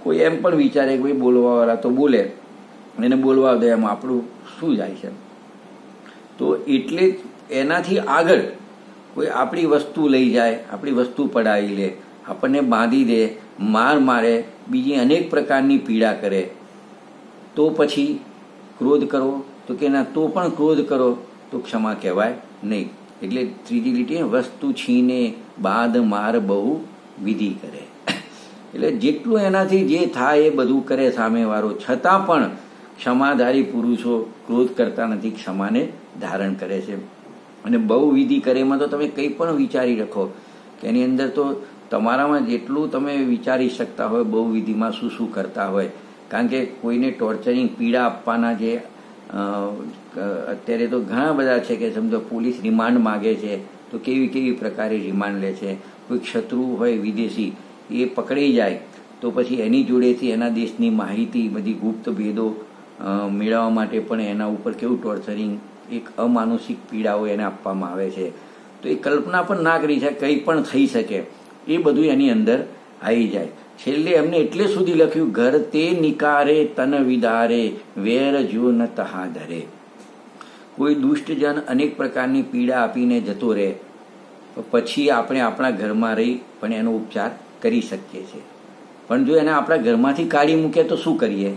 Speaker 1: કોઈ એમ પણ વિચારે કે ભાઈ બોલવાવાળા તો બોલે, એને બોલવા દે, એમ આપણું શું જાય છે? તો એટલે એનાથી આગળ કોઈ આપણી વસ્તુ લઈ જાય, આપણી વસ્તુ પડાવી લે, આપણને બાંધી દે, મારે, બીજી અનેક પ્રકારની પીડા કરે, તો પછી ક્રોધ કરો તો કે ના, તો પણ ક્રોધ કરો તો ક્ષમા કહેવાય નહીં. એટલે ત્રીજી લીટી, વસ્તુ છીને બાદ માર બહુ વિધિ કરે. એટલે જેટલું એનાથી જે થાય એ બધું કરે સામેવાળો, છતાં પણ ક્ષમાધારી પુરુષો ક્રોધ કરતા નથી, ક્ષમાને ધારણ કરે છે. અને બહુ વિધિ કરે એમાં તો તમે કંઈ પણ વિચારી રાખો કે એની અંદર તો તમારામાં જેટલું તમે વિચારી શકતા હોય બહુ વિધિમાં શું શું કરતા હોય. કારણ કે કોઈને ટોર્ચરિંગ, પીડા આપવાના જે અત્યારે તો ઘણા બધા છે કે સમજો પોલીસ રિમાન્ડ માગે છે તો કેવી પ્રકારે રિમાન્ડ લે છે. કોઈ શત્રુ હોય વિદેશી, એ પકડાઈ જાય તો પછી એની જોડેથી એના દેશની માહિતી, બધી ગુપ્ત ભેદો મેળવવા માટે પણ એના ઉપર કેવું ટોર્ચરિંગ, એક અમાનુષિક પીડાઓ એને આપવામાં આવે છે. તો એ કલ્પના પણ ના કરી શકે, કંઈ પણ થઈ શકે, એ બધું એની અંદર આવી જાય. છેલ્લે એમને એટલે સુધી લખ્યું, ઘર તે નિકારે તન વિદારે વેર જો ન તહા ધરે. કોઈ દુષ્ટજન અનેક પ્રકારની પીડા આપીને જતો રહે તો પછી આપણે આપણા ઘરમાં રહી પણ એનો ઉપચાર કરી શકીએ છીએ. પણ જો એને આપણા ઘરમાંથી કાઢી મૂકે તો શું કરીએ?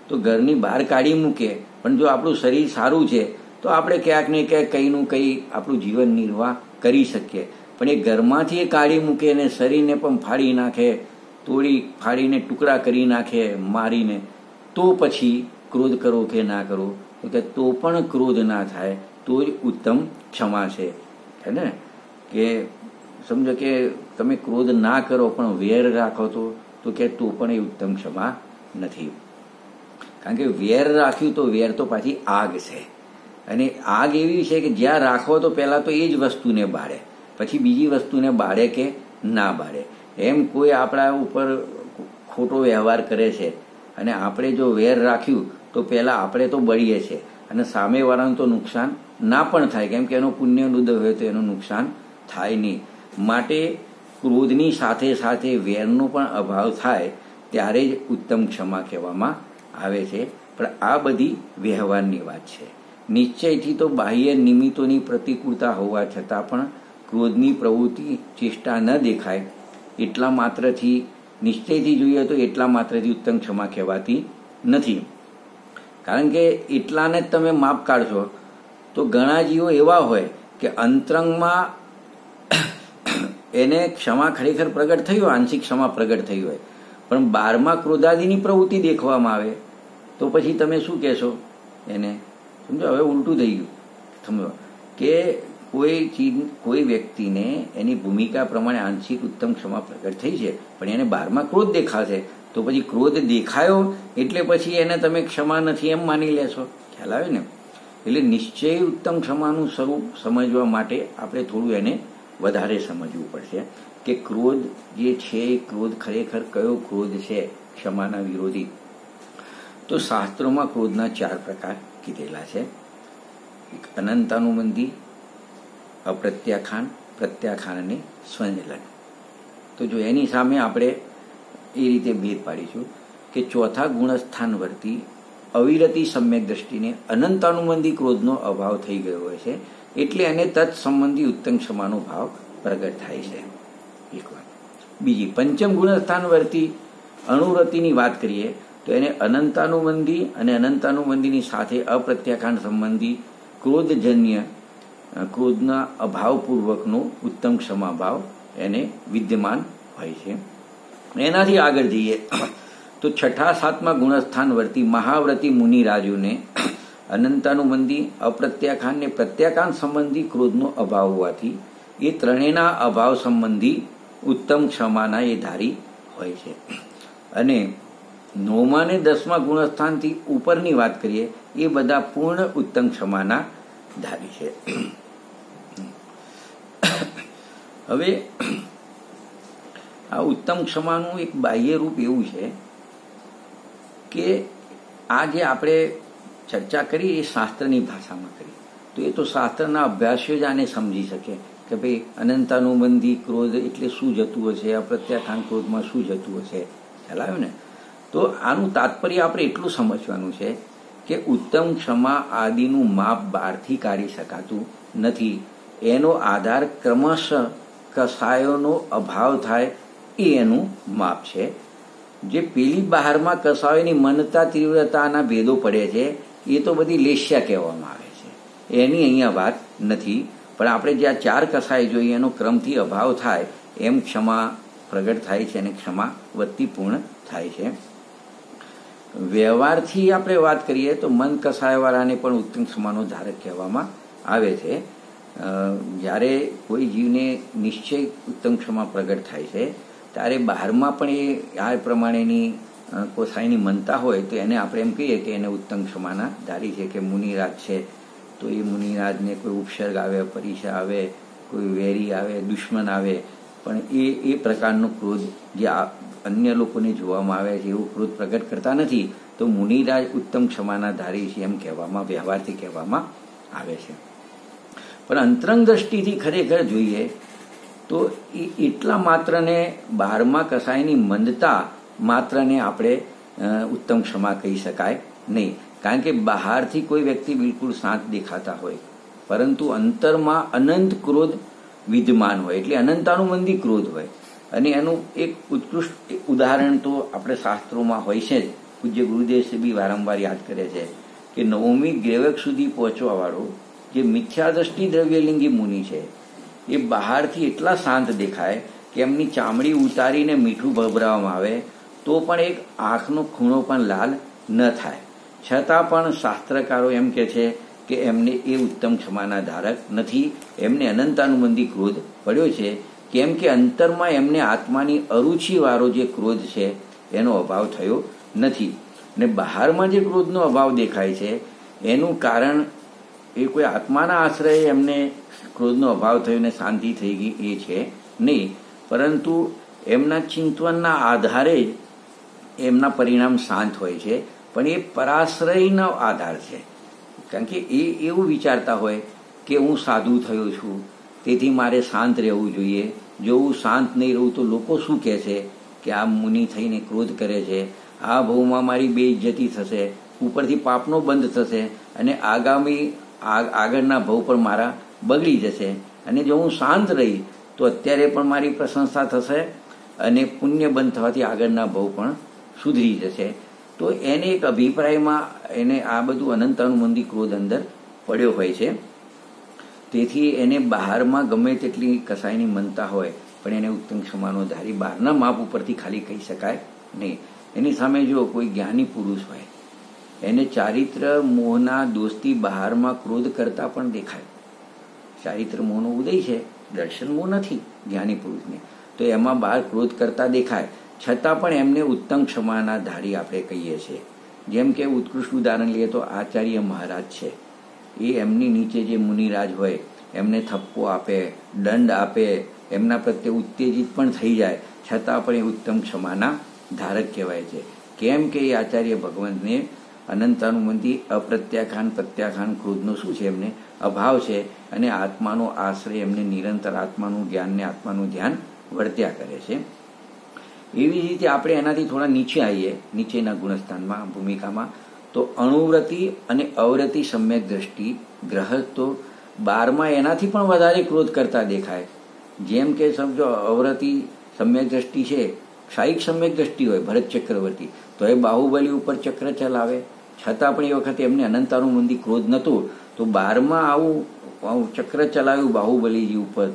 Speaker 1: તો ઘરની બહાર કાઢી મૂકે, પણ જો આપણું શરીર સારું છે તો આપણે ક્યાંક ને ક્યાંક કંઈનું કંઈ આપણું જીવન નિર્વાહ કરી શકીએ. પણ એ ઘરમાંથી એ કાઢી મૂકે અને શરીરને પણ ફાડી નાખે, ફાડીને ટુકડા કરી નાખે મારીને, તો પછી ક્રોધ કરો કે ના કરો, તો કે તો પણ ક્રોધ ના થાય તો જ ઉત્તમ ક્ષમા છે. હે ને, કે સમજો કે તમે ક્રોધ ના કરો પણ વેર રાખો તો કે તો પણ એ ઉત્તમ ક્ષમા નથી. કારણ કે વેર રાખ્યું તો વેર તો પાછી આગ છે, અને આગ એવી છે કે જ્યાં રાખો તો પહેલા તો એ જ વસ્તુને બાળે, પછી બીજી વસ્તુને બાળે કે ના બાળે. એમ કોઈ આપણા ઉપર ખોટો વ્યવહાર કરે છે અને આપણે જો વેર રાખ્યું તો પહેલા આપણે તો બળીએ છીએ, અને સામેવાળાનું તો નુકસાન ના પણ થાય, કેમ કે એનો પુણ્યનું ઉદય હોય તો એનું નુકસાન થાય નહીં. માટે ક્રોધની સાથે સાથે વેરનો પણ અભાવ થાય ત્યારે જ ઉત્તમ ક્ષમા કહેવામાં આવે છે. પણ આ બધી વ્યવહારની વાત છે. નિશ્ચયથી તો બાહ્ય નિમિત્તોની પ્રતિકૂળતા હોવા છતાં પણ ક્રોધની પ્રવૃત્તિ ચેષ્ટા ન દેખાય એટલા માત્રથી, નિશ્ચયથી જોઈએ તો એટલા માત્રથી ઉત્તમ ક્ષમા કહેવાતી નથી. કારણ કે એટલાને જ તમે માપ કાઢશો તો ઘણા જીવો એવા હોય કે અંતરંગમાં એને ક્ષમા ખરેખર પ્રગટ થઈ હોય, આંશિક ક્ષમા પ્રગટ થઈ હોય, પણ બહારમાં ક્રોધાદિની પ્રવૃત્તિ દેખવામાં આવે તો પછી તમે શું કહેશો એને? સમજો, હવે ઉલટું થઈ ગયું. સમજો કે કોઈ વ્યક્તિને એની ભૂમિકા પ્રમાણે આંશિક ઉત્તમ ક્ષમા પ્રગટ થઈ છે, પણ એને બહારમાં ક્રોધ દેખાશે, તો પછી ક્રોધ દેખાયો એટલે પછી એને તમે ક્ષમા નથી એમ માની લેશો. ખ્યાલ આવે ને? એટલે નિશ્ચય ઉત્તમ ક્ષમાનું સ્વરૂપ સમજવા માટે આપણે થોડું એને વધારે સમજવું પડશે કે ક્રોધ જે છે, ક્રોધ ખરેખર કયો ક્રોધ છે ક્ષમાના વિરોધી. તો શાસ્ત્રોમાં ક્રોધના 4 પ્રકાર કીધેલા છે: અનંતાનુબંધી, અપ્રત્યાખ્યાન, પ્રત્યાખ્યાન અને સ્વંજલન. તો જો એની સામે આપણે એ રીતે ભેદ પાડીશું કે ચોથા ગુણસ્થાન વર્તી અવિરતી સમ્યક દ્રષ્ટિને અનંતાનુબંધી ક્રોધનો અભાવ થઈ ગયો હોય છે, એટલે એને તત્સંબંધી ઉત્તમ ક્ષમાનો ભાવ પ્રગટ થાય છે. એક વાત. બીજી, પંચમ ગુણસ્થાન વર્તી અણુરતિની વાત કરીએ તો એને અનંતાનુબંધી અને અનંતાનુબંધીની સાથે અપ્રત્યાખ્યાન સંબંધી ક્રોધજન્ય ક્રોધના અભાવપૂર્વકનો ઉત્તમ ક્ષમા ભાવ એને વિદ્યમાન હોય છે. એનાથી આગળ જઈએ તો છઠ્ઠા સાતમા ગુણસ્થાન વર્તી મહાવ્રતી મુનિરાજોને અનંતાનુબંધી, અપ્રત્યાખ્યાન ને પ્રત્યાખ્યાન સંબંધી ક્રોધનો અભાવ હોવાથી એ ત્રણેયના અભાવ સંબંધી ઉત્તમ ક્ષમાના એ ધારી હોય છે. અને 9મા અને 10મા ગુણસ્થાનથી ઉપરની વાત કરીએ એ બધા પૂર્ણ ઉત્તમ ક્ષમાના ધારી છે. હવે આ ઉત્તમ ક્ષમાનું એક બાહ્ય રૂપ એવું છે કે આ જે આપણે ચર્ચા કરી એ શાસ્ત્રની ભાષામાં કરી, તો એ તો શાસ્ત્રના અભ્યાસીઓ જ આને સમજી શકે કે ભાઈ અનંતાનુબંધી ક્રોધ એટલે શું જતું હશે, અપ્રત્યાખ્યાન ક્રોધમાં શું જતું હશે. ખ્યાલ આવ્યો ને? તો આનું તાત્પર્ય આપણે એટલું સમજવાનું છે કે ઉત્તમ ક્ષમા આદિનું માપ બહારથી કાઢી શકાતું નથી. એનો આધાર ક્રમશઃ કસાયોનો અભાવ થાય એ એનું માપ છે. જે પેલી બહારમાં કસાયોની મનતા તીવ્રતાના ભેદો પડે છે એ તો બધી લેશ્યા કહેવામાં આવે છે, એની અહીંયા વાત નથી. પણ આપણે જે આ 4 કસાય જોઈએ એનો ક્રમથી અભાવ થાય એમ ક્ષમા પ્રગટ થાય છે અને ક્ષમા વધતી પૂર્ણ થાય છે. વ્યવહારથી આપણે વાત કરીએ તો મન કસાયવાળાને પણ ઉત્તમ ક્ષમાનો ધારક કહેવામાં આવે છે. જ્યારે કોઈ જીવને નિશ્ચય ઉત્તમ ક્ષમા પ્રગટ થાય છે ત્યારે બહારમાં પણ એ આ પ્રમાણેની કોસાઈની મનતા હોય તો એને આપણે એમ કહીએ કે એને ઉત્તમ ક્ષમાના ધારી છે. કે મુનિરાજ છે તો એ મુનિરાજને કોઈ ઉપસર્ગ આવે, પરીક્ષા આવે, કોઈ વેરી આવે, દુશ્મન આવે, પણ એ પ્રકારનો ક્રોધ જે અન્ય લોકોને જોવામાં આવે છે એવું ક્રોધ પ્રગટ કરતા નથી, તો મુનિરાજ ઉત્તમ ક્ષમાના ધારી છે એમ કહેવામાં, વ્યવહારથી કહેવામાં આવે છે. પણ અંતરંગ દ્રષ્ટિથી ખરેખર જોઈએ તો એટલા માત્રને બહારમાં કસાયની મંદતા માત્રને આપણે ઉત્તમ ક્ષમા કહી શકાય નહીં. કારણ કે બહારથી કોઈ વ્યક્તિ બિલકુલ શાંત દેખાતા હોય પરંતુ અંતરમાં અનંત ક્રોધ વિદ્યમાન હોય, એટલે અનંતાનુબંધી ક્રોધ હોય. અને એનું એક ઉત્કૃષ્ટ ઉદાહરણ તો આપણે શાસ્ત્રોમાં હોય છે જ પૂજ્ય ગુરુદેવ બી વારંવાર યાદ કરે છે કે 9મી ગ્રેવક સુધી પહોંચવાવાળો જે મિથ્યા દ્રષ્ટિ દ્રવ્યલિંગી મુનિ છે એ બહારથી એટલા શાંત દેખાય કે એમની ચામડી ઉતારીને મીઠું ભભરાવવામાં આવે તો પણ એક આંખનો ખૂણો પણ લાલ ન થાય, છતાં પણ શાસ્ત્રકારો એમ કહે છે કે એમને એ ઉત્તમ ક્ષમાના ધારક નથી, એમને અનંતાનુબંધી ક્રોધ પડ્યો છે, કેમ કે અંતરમાં એમને આત્માની અરુચિવાળો જે ક્રોધ છે એનો અભાવ થયો નથી. ને બહારમાં જે ક્રોધનો અભાવ દેખાય છે એનું કારણ એ કોઈ આત્માના આશ્રયે એમને ક્રોધનો અભાવ થયો ને શાંતિ થઈ ગઈ એ છે નહીં, પરંતુ એમના ચિંતનના આધારે જ એમના પરિણામ શાંત હોય છે. પણ એ પરાશ્રયનો આધાર છે, કારણ કે એ એવું વિચારતા હોય કે હું સાધુ થયો છું તેથી મારે શાંત રહેવું જોઈએ, જો હું શાંત નહીં રહું તો લોકો શું કહે છે કે આ મુનિ થઈને ક્રોધ કરે છે, આ ભાવમાં મારી બેઇજ્જતી થશે, ઉપરથી પાપનો બંધ થશે અને આગળના ભાવ પર મારા બગડી જશે, અને જો હું શાંત રહી તો અત્યારે પણ મારી પ્રશંસા થશે અને પુણ્ય બંધ થવાથી આગળના ભાવ પણ સુધરી જશે. તો એને એક અભિપ્રાયમાં એને આ બધું અનંતાનુબંધી ક્રોધ અંદર પડ્યો હોય છે. તેથી એને બહારમાં ગમે તેટલી કસાયની મનતા હોય પણ એને ઉત્તમ ક્ષમાનો ધારી બહારના માપ ઉપરથી ખાલી કહી શકાય નહીં. એની સામે જો કોઈ જ્ઞાની પુરુષ હોય એને ચારિત્ર મોહના દોષથી બહારમાં ક્રોધ કરતા પણ દેખાય. ચારિત્ર મોહનો ઉદય છે, દર્શન મોહ નથી જ્ઞાની પુરુષને, તો એમાં બહાર ક્રોધ કરતા દેખાય, છતાં પણ એમને ઉત્તમ ક્ષમાના ધારી આપણે કહીએ છીએ. જેમ કે ઉત્કૃષ્ટ ઉદાહરણ લઈએ તો આચાર્ય મહારાજ છે, એ એમની નીચે જે મુનિરાજ હોય એમને થપ્પો આપે, દંડ આપે, એમના પ્રત્યે ઉત્તેજિત પણ થઈ જાય, છતાં પણ એ ઉત્તમ ક્ષમાના ધારક કહેવાય છે. કેમ કે એ આચાર્ય ભગવંતને અનંતાનુબંધી અપ્રત્યાખ્યાન પ્રત્યાખ્યાન ક્રોધનો શું છે એમને અભાવ છે, અને આત્માનો આશ્રય એમને નિરંતર આત્માનું જ્ઞાન ને આત્માનું ધ્યાન વર્ત્યા કરે છે. એવી રીતે આપણે એનાથી થોડા નીચે આવીએ, નીચેના ગુણસ્થાનમાં ભૂમિકામાં, તો અણુવ્રતિ અને અવ્રતિ સમ્યક દ્રષ્ટિ ગ્રહક તો 12માં એનાથી પણ વધારે ક્રોધ કરતા દેખાય. જેમ કે સમજો અવ્રતિ સમ્યક દ્રષ્ટિ છે, શાયિક સમ્યક દ્રષ્ટિ હોય ભરત ચક્રવર્તી, તો એ બાહુબલી ઉપર ચક્ર ચલાવે, છતાં પણ એ વખતે એમને અનંતાનુબંધી ક્રોધ નહોતો, તો 12માં આવું ચક્ર ચલાવ્યું બાહુબલીજી ઉપર,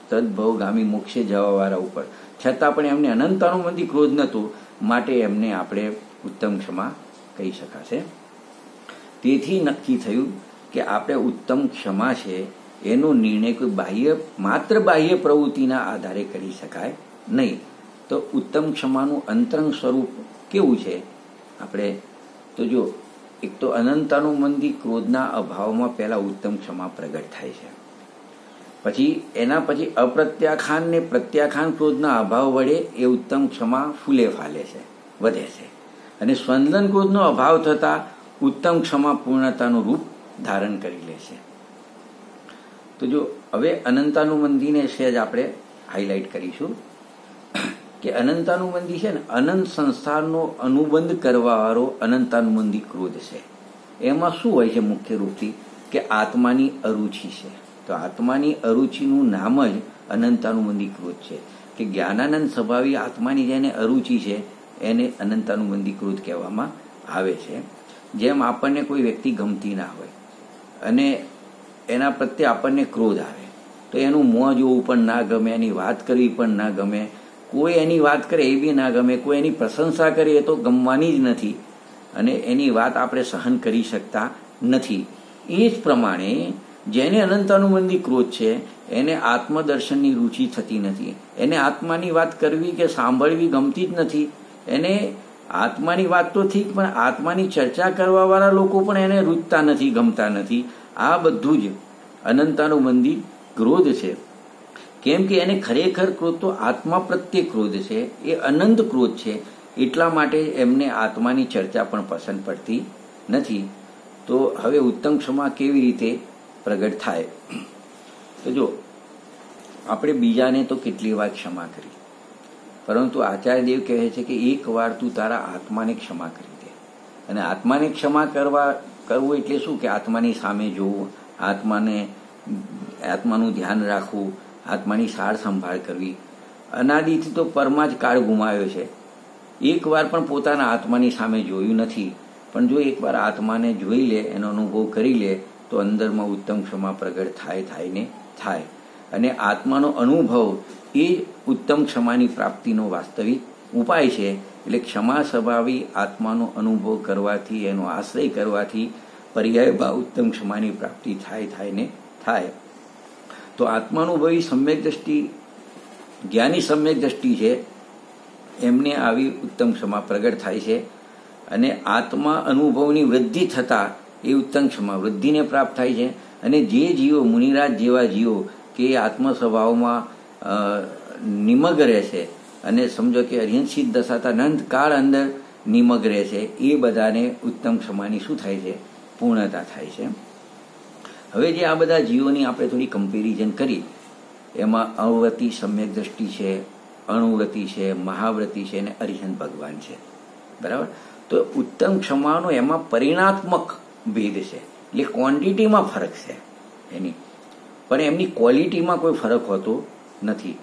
Speaker 1: તદભવગામી મોક્ષે જવાવાળા ઉપર, છતાં પણ એમને અનંતાનુબંધી ક્રોધ નહોતો, માટે એમને આપણે ઉત્તમ ક્ષમા કહી શકાશે. તેથી નક્કી થયું કે આપણે ઉત્તમ ક્ષમા છે એનો નિર્ણય કોઈ માત્ર બાહ્ય પ્રવૃત્તિના આધારે કરી શકાય નહીં. તો ઉત્તમ ક્ષમાનું અંતરંગ સ્વરૂપ કેવું છે આપણે તો જો, એક તો અનંતાનુબંધી ક્રોધના અભાવમાં પહેલા ઉત્તમ ક્ષમા પ્રગટ થાય છે, પછી એના પછી અપ્રત્યાખ્યાન ને પ્રત્યાખ્યાન ક્રોધના અભાવ વડે એ ઉત્તમ ક્ષમા ફૂલે ફાલે છે, વધે છે, અને સ્પંદન ક્રોધનો અભાવ થતા ઉત્તમ ક્ષમા પૂર્ણતાનું રૂપ ધારણ કરી લે છે. તો જો હવે અનંતાનુબંધીને સહેજ આપણે હાઇલાઇટ કરીશું કે અનંતાનુબંધી છે ને, અનંત સંસારનો અનુબંધ કરવાવાળો અનંતાનુબંધી ક્રોધ છે. એમાં શું હોય છે મુખ્ય રૂપથી કે આત્માની અરુચિ છે. તો આત્માની અરુચિનું નામ જ અનંતાનુબંધી ક્રોધ છે, કે જ્ઞાનાનંદ સ્વભાવી આત્માની જેને અરુચિ છે એને અનંતાનુબંધી ક્રોધ કહેવામાં આવે છે. જેમ આપણને કોઈ વ્યક્તિ ગમતી ના હોય અને એના પ્રત્યે આપણને ક્રોધ આવે તો એનું મોં જોવું પણ ના ગમે, એની વાત કરવી પણ ના ગમે, કોઈ એની વાત કરે એ બી ના ગમે, કોઈ એની પ્રશંસા કરે એ તો ગમવાની જ નથી, અને એની વાત આપણે સહન કરી શકતા નથી. એ જ પ્રમાણે જેને અનંતાનુબંધી ક્રોધ છે એને આત્મદર્શનની રુચિ થતી નથી, એને આત્માની વાત કરવી કે સાંભળવી ગમતી જ નથી, એને આત્માની વાત તો ઠીક પણ આત્માની ચર્ચા કરવાવાળા લોકો પણ એને રૂચતા નથી, ગમતા નથી. આ બધું જ અનંતાનુબંધી ક્રોધ છે. કેમ કે એને ખરેખર ક્રોધ તો આત્મા પ્રત્યે ક્રોધ છે, એ અનંત ક્રોધ છે, એટલા માટે એમને આત્માની ચર્ચા પણ પસંદ પડતી નથી. તો હવે ઉત્તમ ક્ષમા કેવી રીતે પ્રગટ થાય? તો જો આપણે બીજાને તો કેટલી વાર ક્ષમા કરી, પરંતુ આચાર્યદેવ કહે છે કે એક વાર તું તારા આત્માને ક્ષમા કરી દે. અને આત્માને ક્ષમા કરવું એટલે શું કે આત્માની સામે જોવું, આત્માનું ધ્યાન રાખવું, આત્માની સાર સંભાળ કરવી. અનાદિથી તો પરમાં જ કાળ ગુમાવ્યો છે, એકવાર પણ પોતાના આત્માની સામે જોયું નથી, પણ જો એકવાર આત્માને જોઈ લે, એનો અનુભવ કરી લે, તો અંદરમાં ઉત્તમ ક્ષમા પ્રગટ થાય ને થાય. અને આત્માનો અનુભવ એ ઉત્તમ ક્ષમાની પ્રાપ્તિનો વાસ્તવિક ઉપાય છે. એટલે ક્ષમા સ્વભાવી આત્માનો અનુભવ કરવાથી, એનો આશ્રય કરવાથી પર્યાય ભાવ ઉત્તમ ક્ષમાની પ્રાપ્તિ થાય ને થાય. તો આત્માનુભવી સમ્યક દ્રષ્ટિ, જ્ઞાની સમ્યક દ્રષ્ટિ છે, એમને આવી ઉત્તમ ક્ષમા પ્રગટ થાય છે. અને આત્મા અનુભવની વૃદ્ધિ થતા એ ઉત્તમ ક્ષમા વૃદ્ધિને પ્રાપ્ત થાય છે. અને જે જીવો, મુનિરાજ જેવા જીવો કે આત્મ સ્વભાવમાં નિમગ્ન રહે છે અને સમજો કે અર્યંત દશાતા અનંત કાળ અંદર નિમગ્ન રહે છે, એ બધાને ઉત્તમ ક્ષમાની શું થાય છે? પૂર્ણતા થાય છે. હવે જે આ બધા જીવોની આપણે થોડી કમ્પેરિઝન કરી, એમાં અવૃત્તિ સમ્યક દ્રષ્ટિ છે, અણુવ્રતિ છે, મહાવ્રતિ છે અને અરિહંત ભગવાન છે. બરાબર? તો ઉત્તમ ક્ષમાનો એમાં પરિણાત્મક ભેદ છે, એટલે ક્વોન્ટિટીમાં ફરક છે એની, પણ એમની ક્વોલિટીમાં કોઈ ફરક હોતો નથી.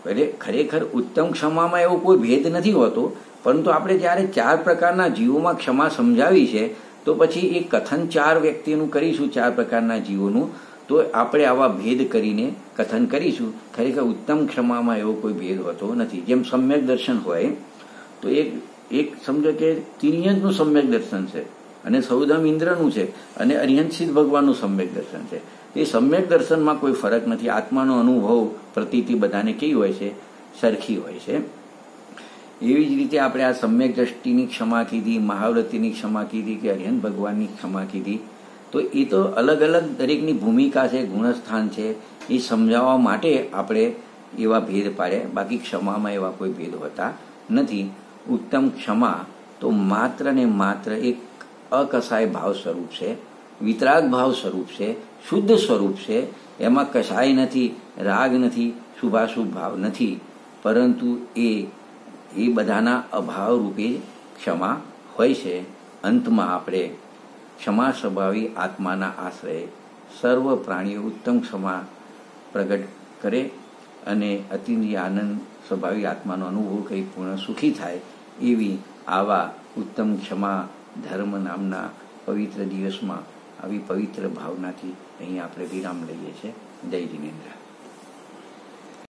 Speaker 1: એટલે ખરેખર ઉત્તમ ક્ષમામાં એવો કોઈ ભેદ નથી હોતો, પરંતુ આપણે જ્યારે 4 પ્રકારના જીવોમાં ક્ષમા સમજાવી છે, તો પછી એ કથન 4 વ્યક્તિનું કરીશું, 4 પ્રકારના જીવોનું, તો આપણે આવા ભેદ કરીને કથન કરીશું. ખરેખર ઉત્તમ ક્ષમામાં એવો કોઈ ભેદ હોતો નથી. જેમ સમ્યક દર્શન હોય, તો એક સમજો કે તિર્યંતનું સમ્યક દર્શન છે, અને સૌદમ ઇન્દ્રનું છે, અને અરિહંત સિદ્ધ ભગવાનનું સમ્યક દર્શન છે. એ સમ્યક દર્શનમાં કોઈ ફરક નથી. આત્માનો અનુભવ, પ્રતીતિ બધાને કેવી હોય છે? સરખી હોય છે. એવી જ રીતે આપણે આ સમ્યક દ્રષ્ટિની ક્ષમા કીધી, મહાવ્રતિની ક્ષમા કીધી કે અરિહંત ભગવાનની ક્ષમા કીધી, તો એ તો અલગ અલગ દરેકની ભૂમિકા છે, ગુણસ્થાન છે, એ સમજાવવા માટે આપણે એવા ભેદ પાડ્યા. બાકી ક્ષમામાં એવા કોઈ ભેદ હોતા નથી. ઉત્તમ ક્ષમા તો માત્ર ને માત્ર એક અકસાય ભાવ સ્વરૂપ છે, વિતરાગ ભાવ સ્વરૂપ છે, શુદ્ધ સ્વરૂપ છે. એમાં કસાય નથી, રાગ નથી, શુભાશુભ ભાવ નથી, પરંતુ એ બધાના અભાવ રૂપે ક્ષમા હોય છે. અંતમાં આપણે ક્ષમા સ્વભાવી આત્માના આશ્રય સર્વ પ્રાણીઓ ઉત્તમ ક્ષમા પ્રગટ કરે અને અતિન્દ્રિય આનંદ સ્વભાવી આત્માનો અનુભવ કરી પૂર્ણ સુખી થાય, એવી આવા ઉત્તમ ક્ષમા ધર્મ નામના પવિત્ર દિવસમાં આવી પવિત્ર ભાવનાથી અહીં આપણે વિરામ લઈએ છીએ. જય જિનેન્દ્ર.